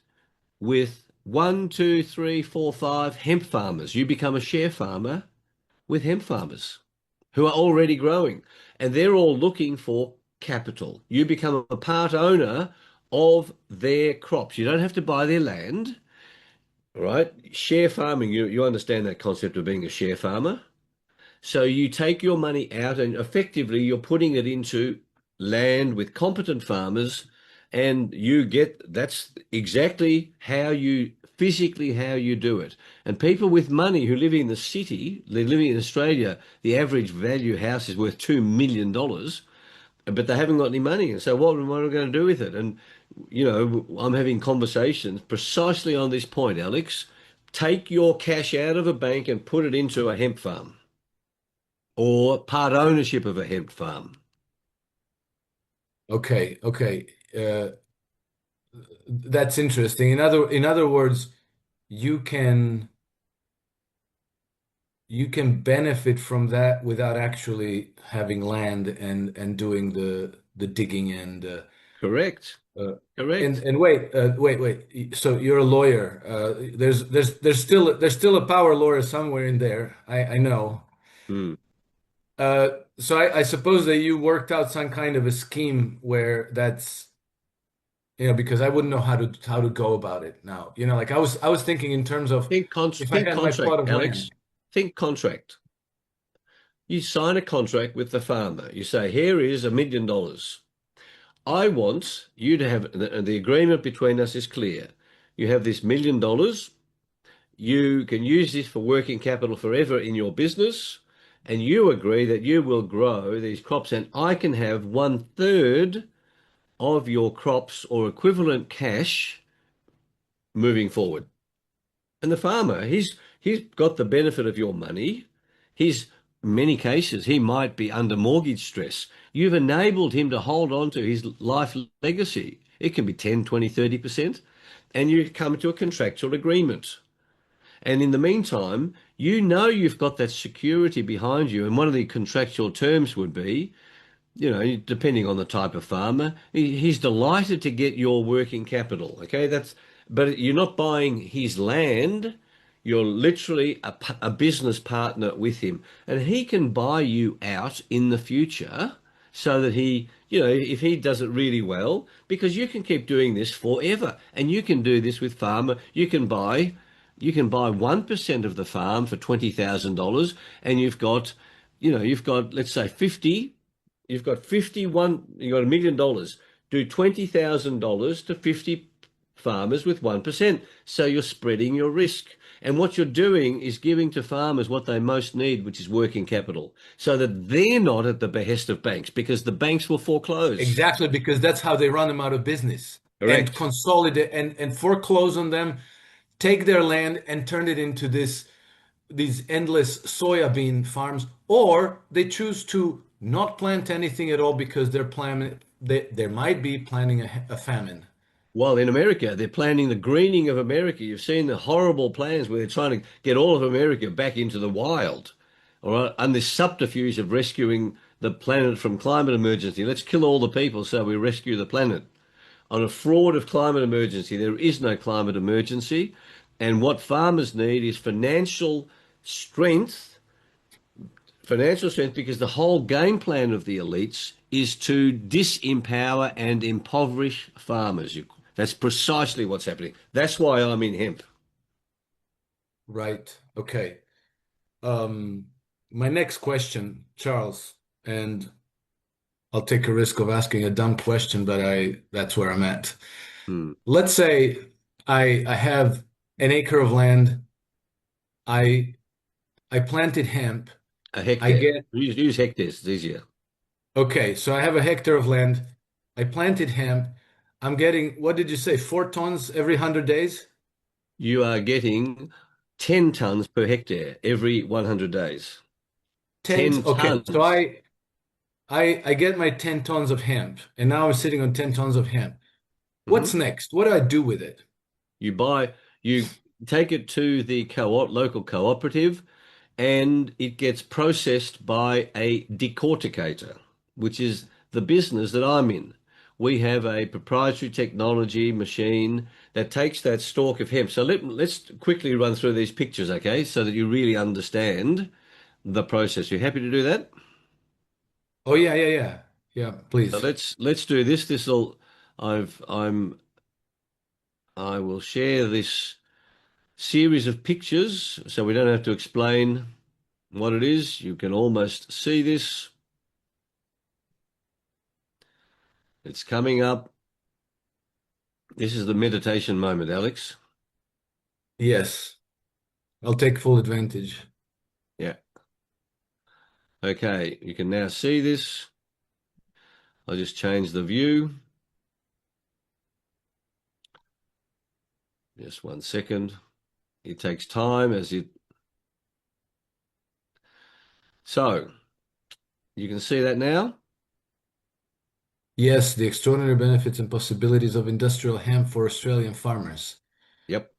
[SPEAKER 2] with one, two, three, four, five hemp farmers. You become a share farmer with hemp farmers who are already growing, and they're all looking for capital. You become a part owner of their crops. You don't have to buy their land, right? Share farming, you understand that concept of being a share farmer. So you take your money out and effectively you're putting it into land with competent farmers, and you get that's exactly how you do it. And people with money who live in the city, they're living in Australia, the average value house is worth $2 million, but they haven't got any money. And so what am I going to do with it? And I'm having conversations precisely on this point, Alex. Take your cash out of a bank and put it into a hemp farm or part ownership of a hemp farm.
[SPEAKER 1] Okay, okay. That's interesting. In other words, you can you can benefit from that without actually having land and doing the digging
[SPEAKER 2] Correct.
[SPEAKER 1] uh, and
[SPEAKER 2] Correct.
[SPEAKER 1] and wait. So you're a lawyer. There's still a power lawyer somewhere in there. I know.
[SPEAKER 2] Hmm.
[SPEAKER 1] So I suppose that you worked out some kind of a scheme where that's, because I wouldn't know how to go about it now. Like I was thinking in terms of if I
[SPEAKER 2] Think
[SPEAKER 1] had my plot
[SPEAKER 2] contract,
[SPEAKER 1] of
[SPEAKER 2] Alex.
[SPEAKER 1] land.
[SPEAKER 2] Think contract. You sign a contract with the farmer. You say, here is $1 million. I want you to have the agreement between us is clear. You have this $1 million. You can use this for working capital forever in your business. And you agree that you will grow these crops, and I can have 1/3 of your crops or equivalent cash moving forward. And the farmer, he's got the benefit of your money. He's in many cases he might be under mortgage stress. You've enabled him to hold on to his life legacy. It can be 10, 20, 30%. And you come to a contractual agreement. And in the meantime, you've got that security behind you. And one of the contractual terms would be, depending on the type of farmer, he's delighted to get your working capital. Okay, but you're not buying his land. You're literally a business partner with him, and he can buy you out in the future so that if he does it really well, because you can keep doing this forever, and you can do this with farmer. You can buy 1% of the farm for $20,000, and you've got let's say 50. You've got 51, you've got $1 million. Do $20,000 to 50 farmers with 1%. So you're spreading your risk. And what you're doing is giving to farmers what they most need, which is working capital, so that they're not at the behest of banks because the banks will foreclose.
[SPEAKER 1] Exactly, because that's how they run them out of business and
[SPEAKER 2] Correct.
[SPEAKER 1] consolidate and foreclose on them, take their land and turn it into these endless soya bean farms, or they choose to not plant anything at all because they're planning they might be planning a famine.
[SPEAKER 2] While in America, they're planning the greening of America. You've seen the horrible plans where they're trying to get all of America back into the wild, all right, and this subterfuge of rescuing the planet from climate emergency. Let's kill all the people so we rescue the planet. On a fraud of climate emergency, there is no climate emergency. And what farmers need is financial strength, because the whole game plan of the elites is to disempower and impoverish farmers. That's precisely what's happening. That's why I'm in hemp.
[SPEAKER 1] Right. Okay. Um, my next question, Charles, and I'll take a risk of asking a dumb question, but I that's where I'm at.
[SPEAKER 2] Hmm.
[SPEAKER 1] Let's say I have an acre of land. I I planted hemp.
[SPEAKER 2] A
[SPEAKER 1] I
[SPEAKER 2] hectare.
[SPEAKER 1] get
[SPEAKER 2] Use hectares. It's easier.
[SPEAKER 1] okay, so I have a hectare of land. I planted hemp. I'm getting, what did you say, 4 tons every 100 days?
[SPEAKER 2] You are getting 10 tons per hectare every 100 days.
[SPEAKER 1] 10,
[SPEAKER 2] 10
[SPEAKER 1] okay, so
[SPEAKER 2] tons.
[SPEAKER 1] I get my 10 tons of hemp, and now I'm sitting on 10 tons of hemp. What's
[SPEAKER 2] Mhm.
[SPEAKER 1] next? What do I do with it?
[SPEAKER 2] You take it to the local cooperative, and it gets processed by a decorticator, which is the business that I'm in. We have a proprietary technology machine that takes that stalk of hemp. So let's quickly run through these pictures, okay, so that you really understand the process. You happy to do that?
[SPEAKER 1] Oh yeah, yeah, yeah. Yeah,
[SPEAKER 2] So
[SPEAKER 1] please.
[SPEAKER 2] let's do this. I will share this series of pictures so we don't have to explain what it is. You can almost see this. It's coming up. This is the meditation moment, Alex.
[SPEAKER 1] Yes, I'll take full advantage.
[SPEAKER 2] Yeah. Okay, you can now see this. I'll just change the view. Just 1 second. It takes time as it. So you can see that now.
[SPEAKER 1] Yes, the extraordinary benefits and possibilities of industrial hemp for Australian farmers.
[SPEAKER 2] Yep.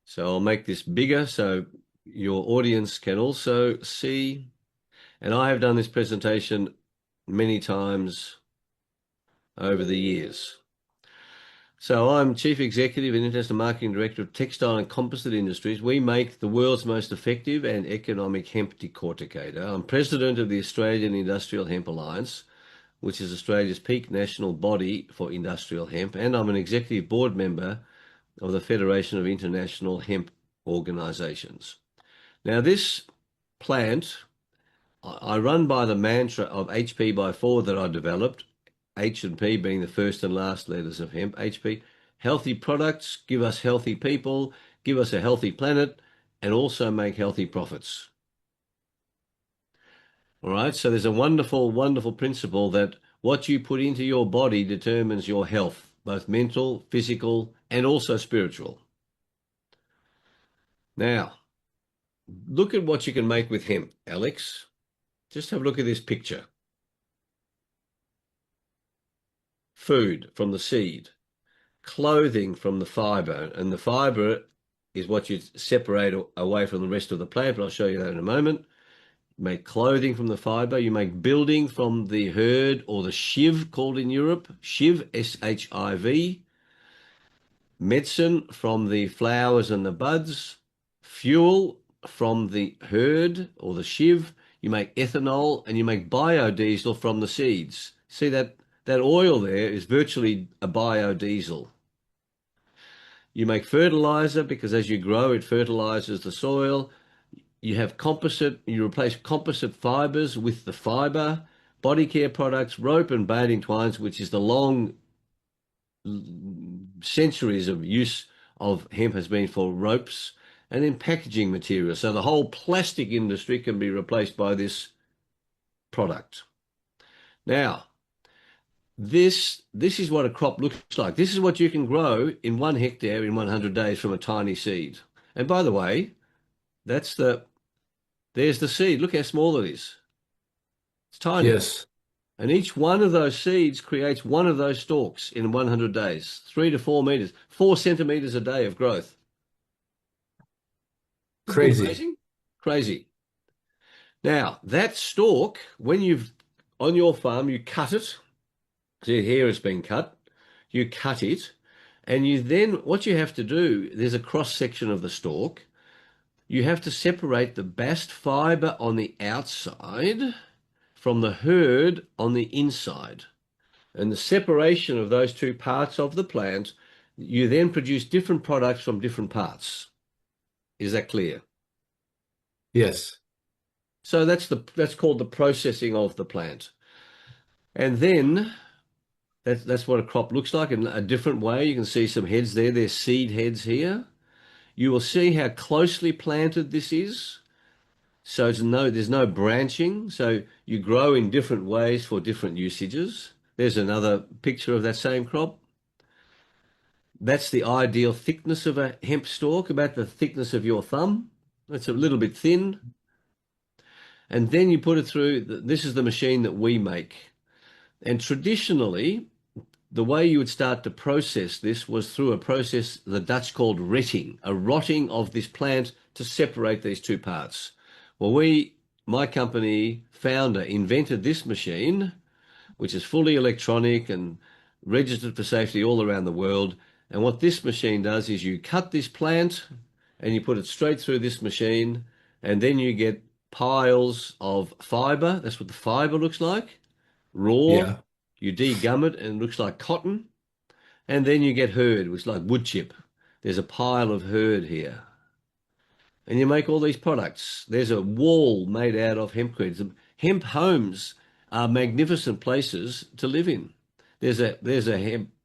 [SPEAKER 2] So I'll make this bigger so your audience can also see. And I have done this presentation many times over the years. So I'm Chief Executive and International Marketing Director of Textile and Composite Industries. We make the world's most effective and economic hemp decorticator. I'm President of the Australian Industrial Hemp Alliance, which is Australia's peak national body for industrial hemp, and I'm an executive board member of the Federation of International Hemp Organisations. Now, this plant I run by the mantra of HP by 4 that I developed, H and P being the first and last letters of hemp. HP, healthy products, give us healthy people, give us a healthy planet, and also make healthy profits. All right, so there's a wonderful, wonderful principle that what you put into your body determines your health, both mental, physical, and also spiritual. Now, look at what you can make with hemp, Alex. Just have a look at this picture. Food from the seed, clothing from the fiber, and the fiber is what you separate away from the rest of the plant, but I'll show you that in a moment. You make clothing from the fiber, you make building from the herd or the shiv called in Europe, shiv, SHIV, medicine from the flowers and the buds, fuel from the herd or the shiv, you make ethanol, and you make biodiesel from the seeds. See that oil there is virtually a biodiesel. You make fertilizer because as you grow, it fertilizes the soil. You replace composite fibers with the fiber, body care products, rope and baiting twines, which is the long centuries of use of hemp has been for ropes, and then packaging material. So the whole plastic industry can be replaced by this product. Now, this is what a crop looks like. This is what you can grow in 1 hectare in 100 days from a tiny seed. And by the way, That's there's the seed. Look how small it is. It's tiny.
[SPEAKER 1] Yes,
[SPEAKER 2] And each one of those seeds creates one of those stalks in 100 days, 3 to 4 meters, 4 centimeters a day of growth. Isn't that
[SPEAKER 1] crazy.
[SPEAKER 2] amazing? Crazy. Now, that stalk, when you've on your farm, you cut it. See, here it's been cut. You cut it, and you then, what you have to do, there's a cross section of the stalk. You have to separate the bast fiber on the outside from the hurd on the inside. And the separation of those two parts of the plant, you then produce different products from different parts. Is that clear?
[SPEAKER 1] Yes,
[SPEAKER 2] So that's called the processing of the plant. And then that's what a crop looks like in a different way. You can see some heads there. There's seed heads here. You will see how closely planted this is. So there's no branching. So you grow in different ways for different usages. There's another picture of that same crop. That's the ideal thickness of a hemp stalk, about the thickness of your thumb. It's a little bit thin. And then you put it through, this is the machine that we make. And traditionally, the way you would start to process this was through a process the Dutch called retting, a rotting of this plant to separate these two parts. Well, my company founder invented this machine, which is fully electronic and registered for safety all around the world. And what this machine does is you cut this plant and you put it straight through this machine, and then you get piles of fiber. That's what the fiber looks like, raw.
[SPEAKER 1] yeah.
[SPEAKER 2] You degum it and it looks like cotton. And then you get hurd, which is like wood chip. There's a pile of hurd here. And you make all these products. There's a wall made out of hempcrete. Hemp homes are magnificent places to live in. There's a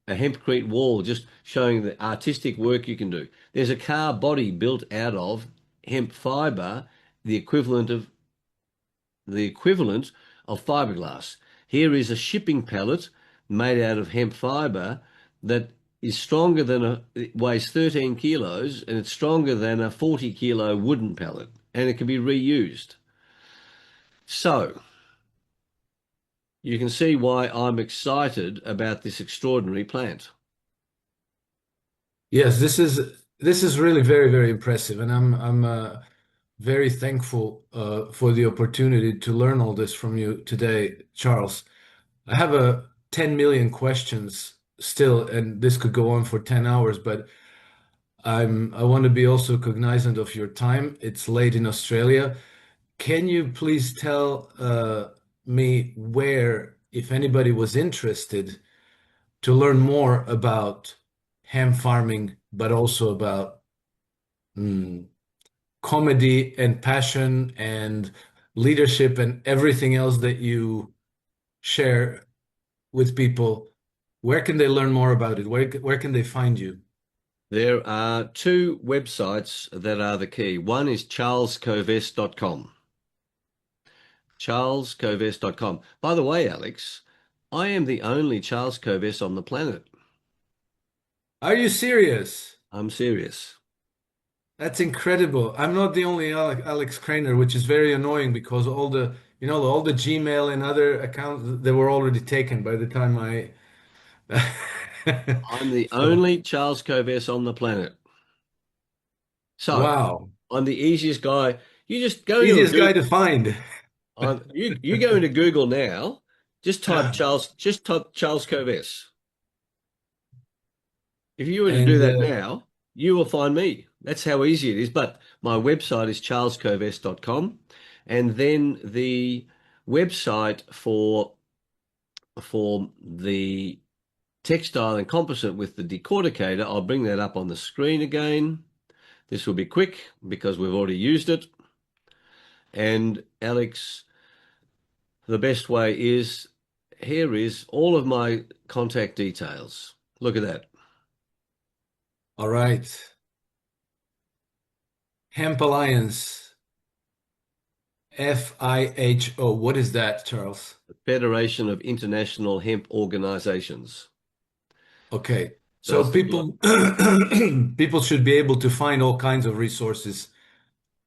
[SPEAKER 2] hempcrete wall just showing the artistic work you can do. There's a car body built out of hemp fiber, the equivalent of fiberglass. Here is a shipping pallet made out of hemp fiber that is stronger it weighs 13 kilos, and it's stronger than a 40-kilo wooden pallet, and it can be reused. So you can see why I'm excited about this extraordinary plant.
[SPEAKER 1] Yes, this is really very, very impressive, and I'm very thankful for the opportunity to learn all this from you today, Charles. I have a 10 million questions still, and this could go on for 10 hours, but I want to be also cognizant of your time. It's late in Australia. Can you please tell me where, if anybody was interested, to learn more about ham farming, but also about mm, comedy and passion and leadership and everything else that you share with people? Where can they learn more about it? Where can they find you?
[SPEAKER 2] There are two websites that are the key. One is charleskovess.com. charleskovess.com. By the way, Alex, I am the only Charles Kovess on the planet.
[SPEAKER 1] Are you serious?
[SPEAKER 2] I'm serious.
[SPEAKER 1] That's incredible. I'm not the only Alex Krainer, which is very annoying because all the Gmail and other accounts they were already taken by the time I.
[SPEAKER 2] I'm the
[SPEAKER 1] So,
[SPEAKER 2] only Charles Kovess on the planet. So
[SPEAKER 1] wow.
[SPEAKER 2] I'm the easiest guy. You just go into a
[SPEAKER 1] Easiest guy
[SPEAKER 2] Google.
[SPEAKER 1] to find.
[SPEAKER 2] You go into Google now. Just type Charles Kovess. If you were to do
[SPEAKER 1] And
[SPEAKER 2] that now, you will find me. That's how easy it is. But my website is charleskovess.com. And then the website for the textile and composite with the decorticator, I'll bring that up on the screen again. This will be quick because we've already used it. And Alex, the best way is here is all of my contact details. Look at that.
[SPEAKER 1] all right. Hemp Alliance, FIHO. What is that, Charles?
[SPEAKER 2] Federation of International Hemp Organizations.
[SPEAKER 1] Okay.
[SPEAKER 2] So
[SPEAKER 1] So people people should be able to find all kinds of resources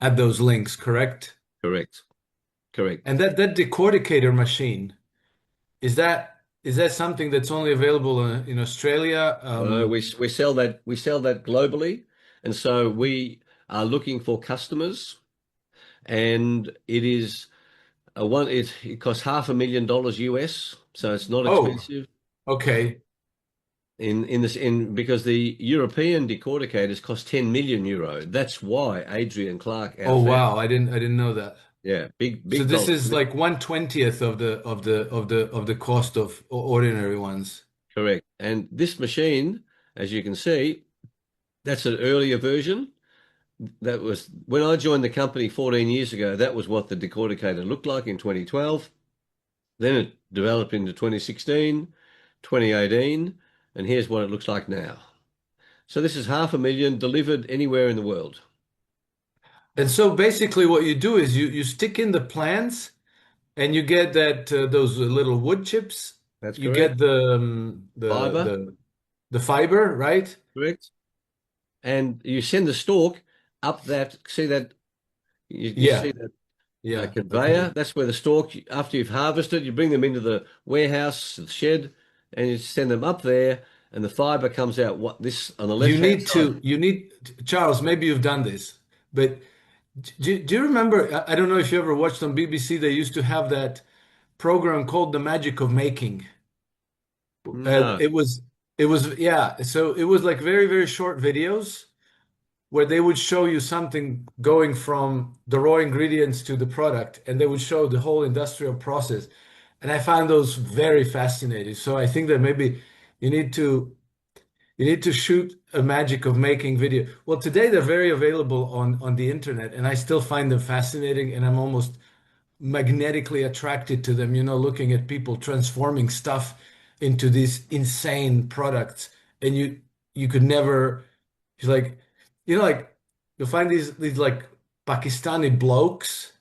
[SPEAKER 1] at those links, correct?
[SPEAKER 2] Correct. Correct.
[SPEAKER 1] And that decorticator machine, is that something that's only available in Australia?
[SPEAKER 2] We sell that globally, and so we are looking for customers, and it is a one. It costs $500,000 US, so it's not
[SPEAKER 1] Oh,
[SPEAKER 2] expensive.
[SPEAKER 1] okay.
[SPEAKER 2] In because the European decorticators cost 10 million euro. That's why Adrian Clark, our
[SPEAKER 1] Oh
[SPEAKER 2] founder,
[SPEAKER 1] wow, I didn't know that.
[SPEAKER 2] yeah, big
[SPEAKER 1] So
[SPEAKER 2] big
[SPEAKER 1] this
[SPEAKER 2] dollars.
[SPEAKER 1] is like 1/20th of the cost of ordinary ones.
[SPEAKER 2] Correct. And this machine, as you can see, that's an earlier version. That was when I joined the company 14 years ago. That was what the decorticator looked like in 2012. Then it developed into 2016, 2018, and here's what it looks like now. So this is 500,000 delivered anywhere in the world.
[SPEAKER 1] And so basically what you do is you stick in the plants and you get that those little wood chips.
[SPEAKER 2] That's
[SPEAKER 1] You
[SPEAKER 2] correct.
[SPEAKER 1] get
[SPEAKER 2] Fiber,
[SPEAKER 1] the fiber, right?
[SPEAKER 2] correct. And you send the stalk up that, see that, you
[SPEAKER 1] Yeah.
[SPEAKER 2] see that
[SPEAKER 1] Yeah.
[SPEAKER 2] conveyor.
[SPEAKER 1] Okay.
[SPEAKER 2] That's where the stalk, after you've harvested, you bring them into the warehouse, the shed, and you send them up there, and the fiber comes out. What this on the
[SPEAKER 1] You
[SPEAKER 2] left-hand
[SPEAKER 1] need
[SPEAKER 2] side?
[SPEAKER 1] to you need Charles, maybe you've done this, but do you remember? I don't know if you ever watched on BBC, they used to have that program called The Magic of Making.
[SPEAKER 2] No,
[SPEAKER 1] It was yeah, so it was like very, very short videos where they would show you something going from the raw ingredients to the product, and they would show the whole industrial process. And I found those very fascinating. So I think that maybe you need to you need to shoot a magic of making video. Well, today they're very available on the internet, and I still find them fascinating, and I'm almost magnetically attracted to them, looking at people transforming stuff into these insane products. And you could never, it's like, like you'll find these like Pakistani blokes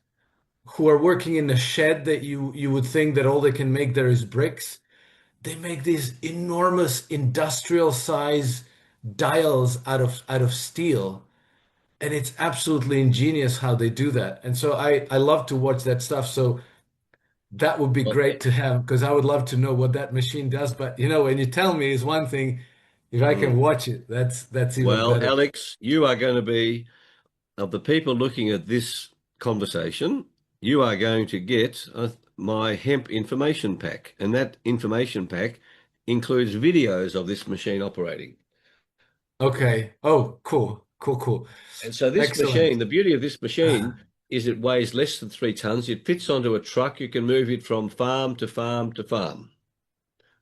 [SPEAKER 1] who are working in a shed that you would think that all they can make there is bricks. They make these enormous industrial size dials out of steel. And it's absolutely ingenious how they do that. And so I love to watch that stuff. So that would be
[SPEAKER 2] well,
[SPEAKER 1] great to have because I would love to know what that machine does. But when you tell me is one thing, if I can
[SPEAKER 2] mm.
[SPEAKER 1] watch it, that's even
[SPEAKER 2] Well,
[SPEAKER 1] better.
[SPEAKER 2] Alex, you are going to be of the people looking at this conversation. You are going to get my hemp information pack, and that information pack includes videos of this machine operating.
[SPEAKER 1] Okay. Oh, cool. Cool, cool.
[SPEAKER 2] And so this machine,
[SPEAKER 1] Excellent.
[SPEAKER 2] the beauty of this machine is it weighs less than 3 tons. It fits onto a truck. You can move it from farm to farm to farm.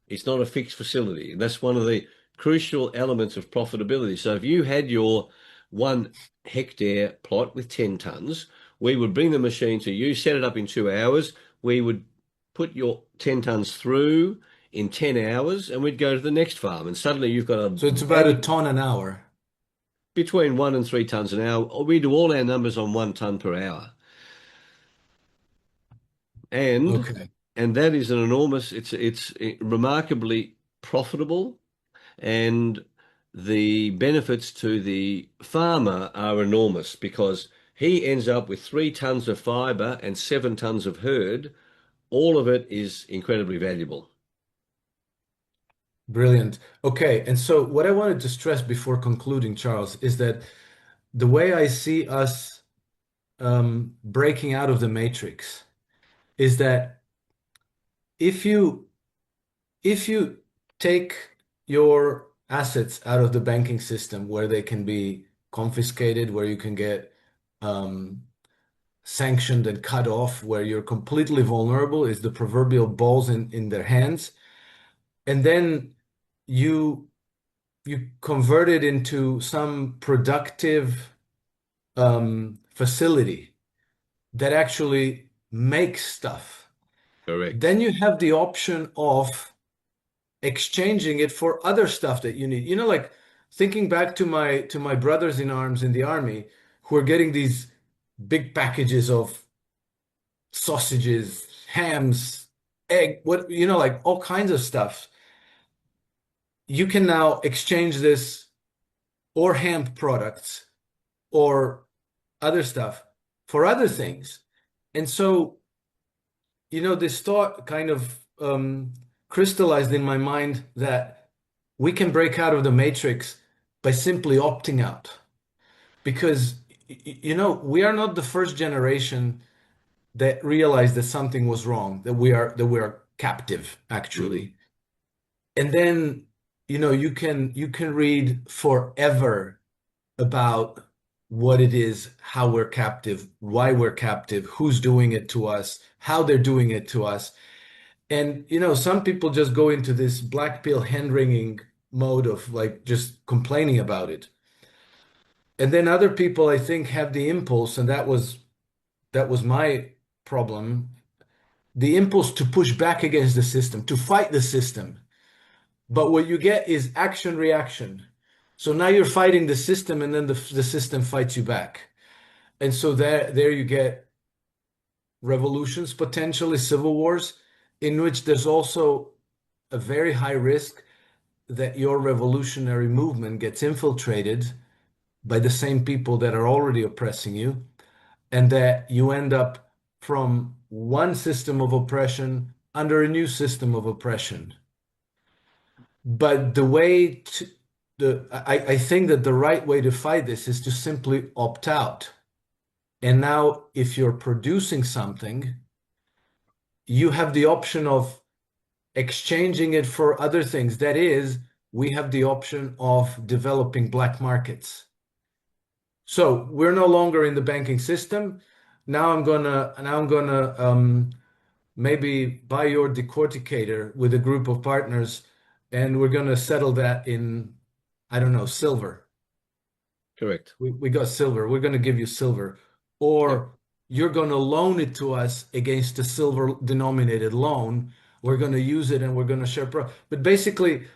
[SPEAKER 2] It's not a fixed facility. And that's one of the crucial elements of profitability. So if you had your 1 hectare plot with 10 tons, we would bring the machine to you, set it up in 2 hours. We would put your 10 tons through in 10 hours, and we'd go to the next farm. And suddenly you've got a
[SPEAKER 1] So it's about
[SPEAKER 2] brand
[SPEAKER 1] a
[SPEAKER 2] new,
[SPEAKER 1] ton an hour.
[SPEAKER 2] between 1 and 3 tons an hour. We do all our numbers on 1 ton per hour. And
[SPEAKER 1] Okay.
[SPEAKER 2] and that is an enormous, it's remarkably profitable, and the benefits to the farmer are enormous because he ends up with 3 tons of fiber and 7 tons of herd. All of it is incredibly valuable.
[SPEAKER 1] Brilliant. Okay. And so what I wanted to stress before concluding, Charles, is that the way I see us breaking out of the matrix is that if you if you take your assets out of the banking system where they can be confiscated, where you can get um, sanctioned and cut off, where you're completely vulnerable, is the proverbial balls in their hands, and then you you convert it into some productive facility that actually makes stuff.
[SPEAKER 2] Correct.
[SPEAKER 1] Then you have the option of exchanging it for other stuff that you need. Like thinking back to my brothers in arms in the army who are getting these big packages of sausages, hams, egg, like all kinds of stuff. You can now exchange this or hemp products or other stuff for other things. And so, this thought kind of crystallized in my mind that we can break out of the matrix by simply opting out. Because, we are not the first generation that realized that something was wrong, that we are captive,
[SPEAKER 2] Mm.
[SPEAKER 1] actually. And then, you can read forever about what it is, how we're captive, why we're captive, who's doing it to us, how they're doing it to us. And some people just go into this black pill hand-wringing mode of like just complaining about it. And then other people, I think, have the impulse, and that was my problem, the impulse to push back against the system, to fight the system. But what you get is action reaction. So now you're fighting the system, and then the system fights you back. And so there you get revolutions, potentially civil wars, in which there's also a very high risk that your revolutionary movement gets infiltrated by the same people that are already oppressing you, and that you end up from one system of oppression under a new system of oppression. But I think that the right way to fight this is to simply opt out. And now, if you're producing something, you have the option of exchanging it for other things. That is, we have the option of developing black markets. So we're no longer in the banking system. Now I'm gonna maybe buy your decorticator with a group of partners, and we're gonna settle that in, I don't know, silver.
[SPEAKER 2] Correct.
[SPEAKER 1] We got silver. We're going to give you silver.
[SPEAKER 2] Yep.
[SPEAKER 1] Or you're going to loan it to us against a silver denominated loan. We're going to use it and we're going to share. But basically,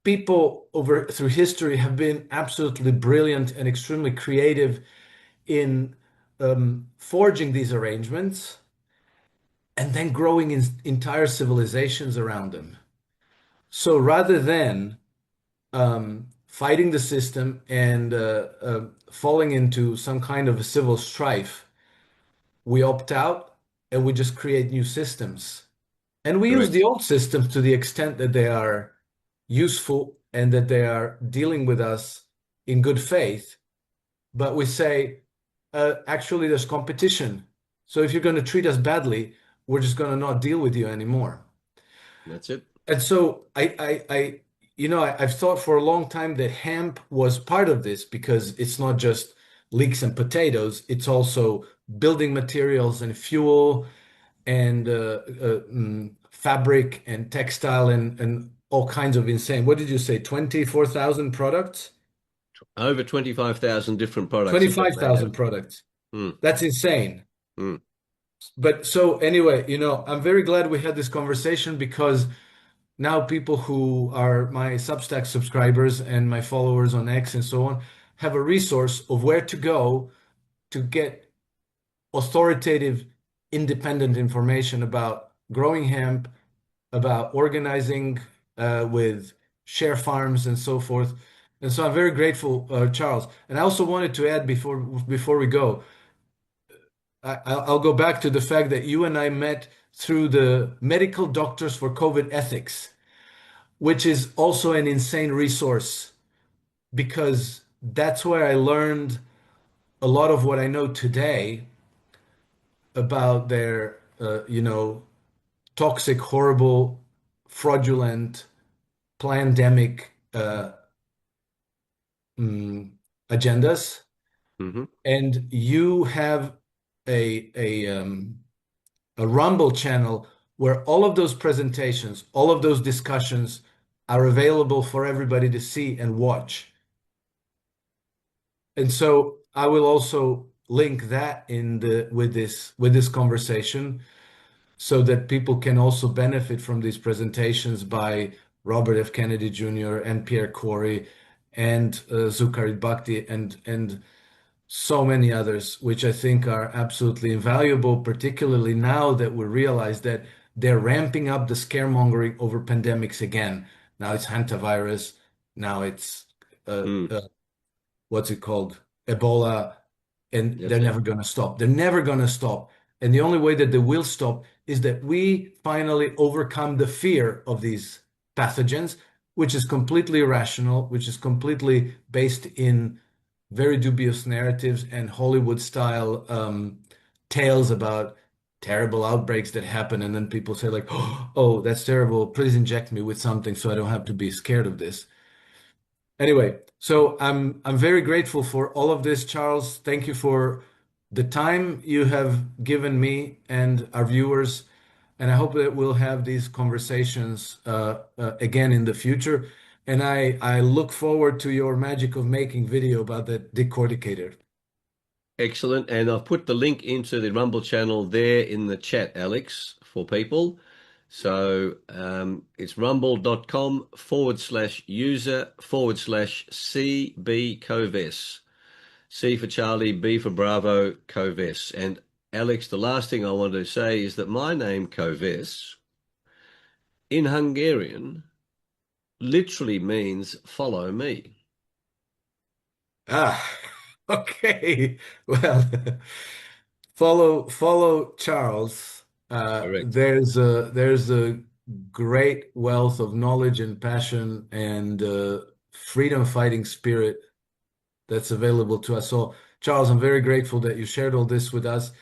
[SPEAKER 1] people over through history have been absolutely brilliant and extremely creative in forging these arrangements and then growing entire civilizations around them. So rather than fighting the system and falling into some kind of a civil strife, we opt out and we just create new systems. And we use the
[SPEAKER 2] Correct.
[SPEAKER 1] old systems to the extent that they are useful and that they are dealing with us in good faith. But we say, actually, there's competition. So if you're going to treat us badly, we're just going to not deal with you anymore.
[SPEAKER 2] That's it.
[SPEAKER 1] And so I've thought for a long time that hemp was part of this because it's not just leeks and potatoes, it's also building materials and fuel and fabric and textile and all kinds of insane. What did you say? 24,000 products?
[SPEAKER 2] Over 25,000 different products have been made out
[SPEAKER 1] 25,000
[SPEAKER 2] of it.
[SPEAKER 1] products.
[SPEAKER 2] Mm.
[SPEAKER 1] That's insane.
[SPEAKER 2] Mm.
[SPEAKER 1] But so anyway, I'm very glad we had this conversation because now people who are my Substack subscribers and my followers on X and so on have a resource of where to go to get authoritative, independent information about growing hemp, about organizing with share farms and so forth. And so I'm very grateful, Charles. And I also wanted to add before we go, I'll go back to the fact that you and I met through the Medical Doctors for COVID Ethics, which is also an insane resource because that's where I learned a lot of what I know today about their, toxic, horrible, fraudulent, pandemic mm, agendas.
[SPEAKER 2] Hmm.
[SPEAKER 1] And you have a Rumble channel where all of those presentations, all of those discussions are available for everybody to see and watch. And so I will also link that in the with this conversation so that people can also benefit from these presentations by Robert F. Kennedy Jr. and Pierre Corey and Zucharit Bhakti and so many others, which I think are absolutely invaluable, particularly now that we realize that they're ramping up the scaremongering over pandemics again. Now it's hantavirus, now it's uh,
[SPEAKER 2] Mm.
[SPEAKER 1] uh, what's it called? Ebola, and they're
[SPEAKER 2] That's it.
[SPEAKER 1] never going to stop. They're never going to stop. And the only way that they will stop is that we finally overcome the fear of these pathogens, which is completely irrational, which is completely based in very dubious narratives and Hollywood style tales about terrible outbreaks that happen. And then people say, like, oh, that's terrible. Please inject me with something so I don't have to be scared of this. Anyway, so I'm very grateful for all of this, Charles. Thank you for the time you have given me and our viewers, and I hope that we'll have these conversations again in the future. And I look forward to your magic of making video about the decorticator.
[SPEAKER 2] Excellent. And I've put the link into the Rumble channel there in the chat, Alex, for people. So it's rumble.com/user/CB Kovess. C for Charlie, B for Bravo, Kovess. And Alex, the last thing I want to say is that my name, Kovess, in Hungarian, literally means follow me.
[SPEAKER 1] Ah, okay. Well, follow Charles.
[SPEAKER 2] Correct.
[SPEAKER 1] There's a great wealth of knowledge and passion and freedom fighting spirit that's available to us. So, Charles, I'm very grateful that you shared all this with us.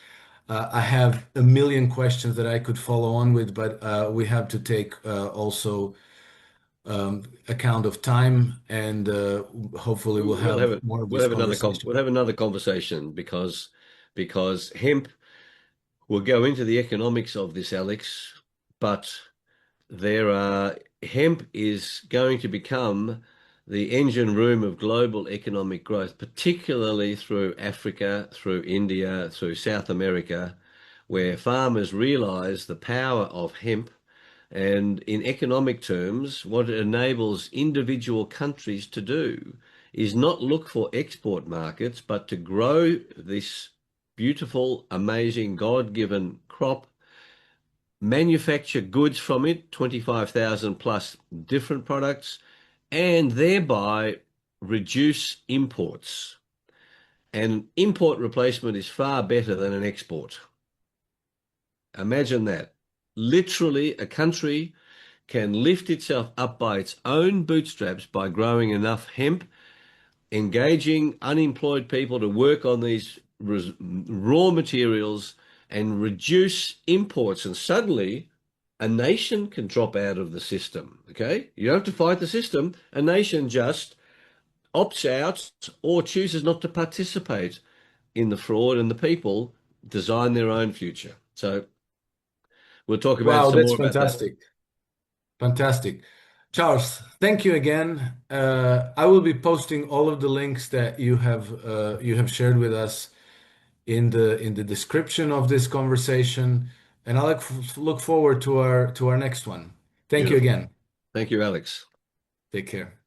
[SPEAKER 1] I have a million questions that I could follow on with, but we have to take also account of time, and hopefully we'll
[SPEAKER 2] We'll
[SPEAKER 1] have
[SPEAKER 2] have it.
[SPEAKER 1] more of this
[SPEAKER 2] We'll
[SPEAKER 1] conversation.
[SPEAKER 2] have another conversation because hemp will go into the economics of this, Alex, but there are hemp is going to become the engine room of global economic growth, particularly through Africa, through India, through South America, where farmers realize the power of hemp. And in economic terms, what it enables individual countries to do is not look for export markets, but to grow this beautiful, amazing, God-given crop, manufacture goods from it, 25,000 plus different products, and thereby reduce imports. And import replacement is far better than an export. Imagine that. Literally, a country can lift itself up by its own bootstraps by growing enough hemp, engaging unemployed people to work on these raw materials and reduce imports. And suddenly, a nation can drop out of the system. Okay? You don't have to fight the system. A nation just opts out or chooses not to participate in the fraud, and the people design their own future. So we'll talk about
[SPEAKER 1] Wow,
[SPEAKER 2] some
[SPEAKER 1] that's
[SPEAKER 2] more about that.
[SPEAKER 1] fantastic. Fantastic. Charles, thank you again. I will be posting all of the links that you have shared with us in the description of this conversation, and I look forward to our next one. Thank you
[SPEAKER 2] Beautiful.
[SPEAKER 1] again.
[SPEAKER 2] Thank you, Alex.
[SPEAKER 1] Take care.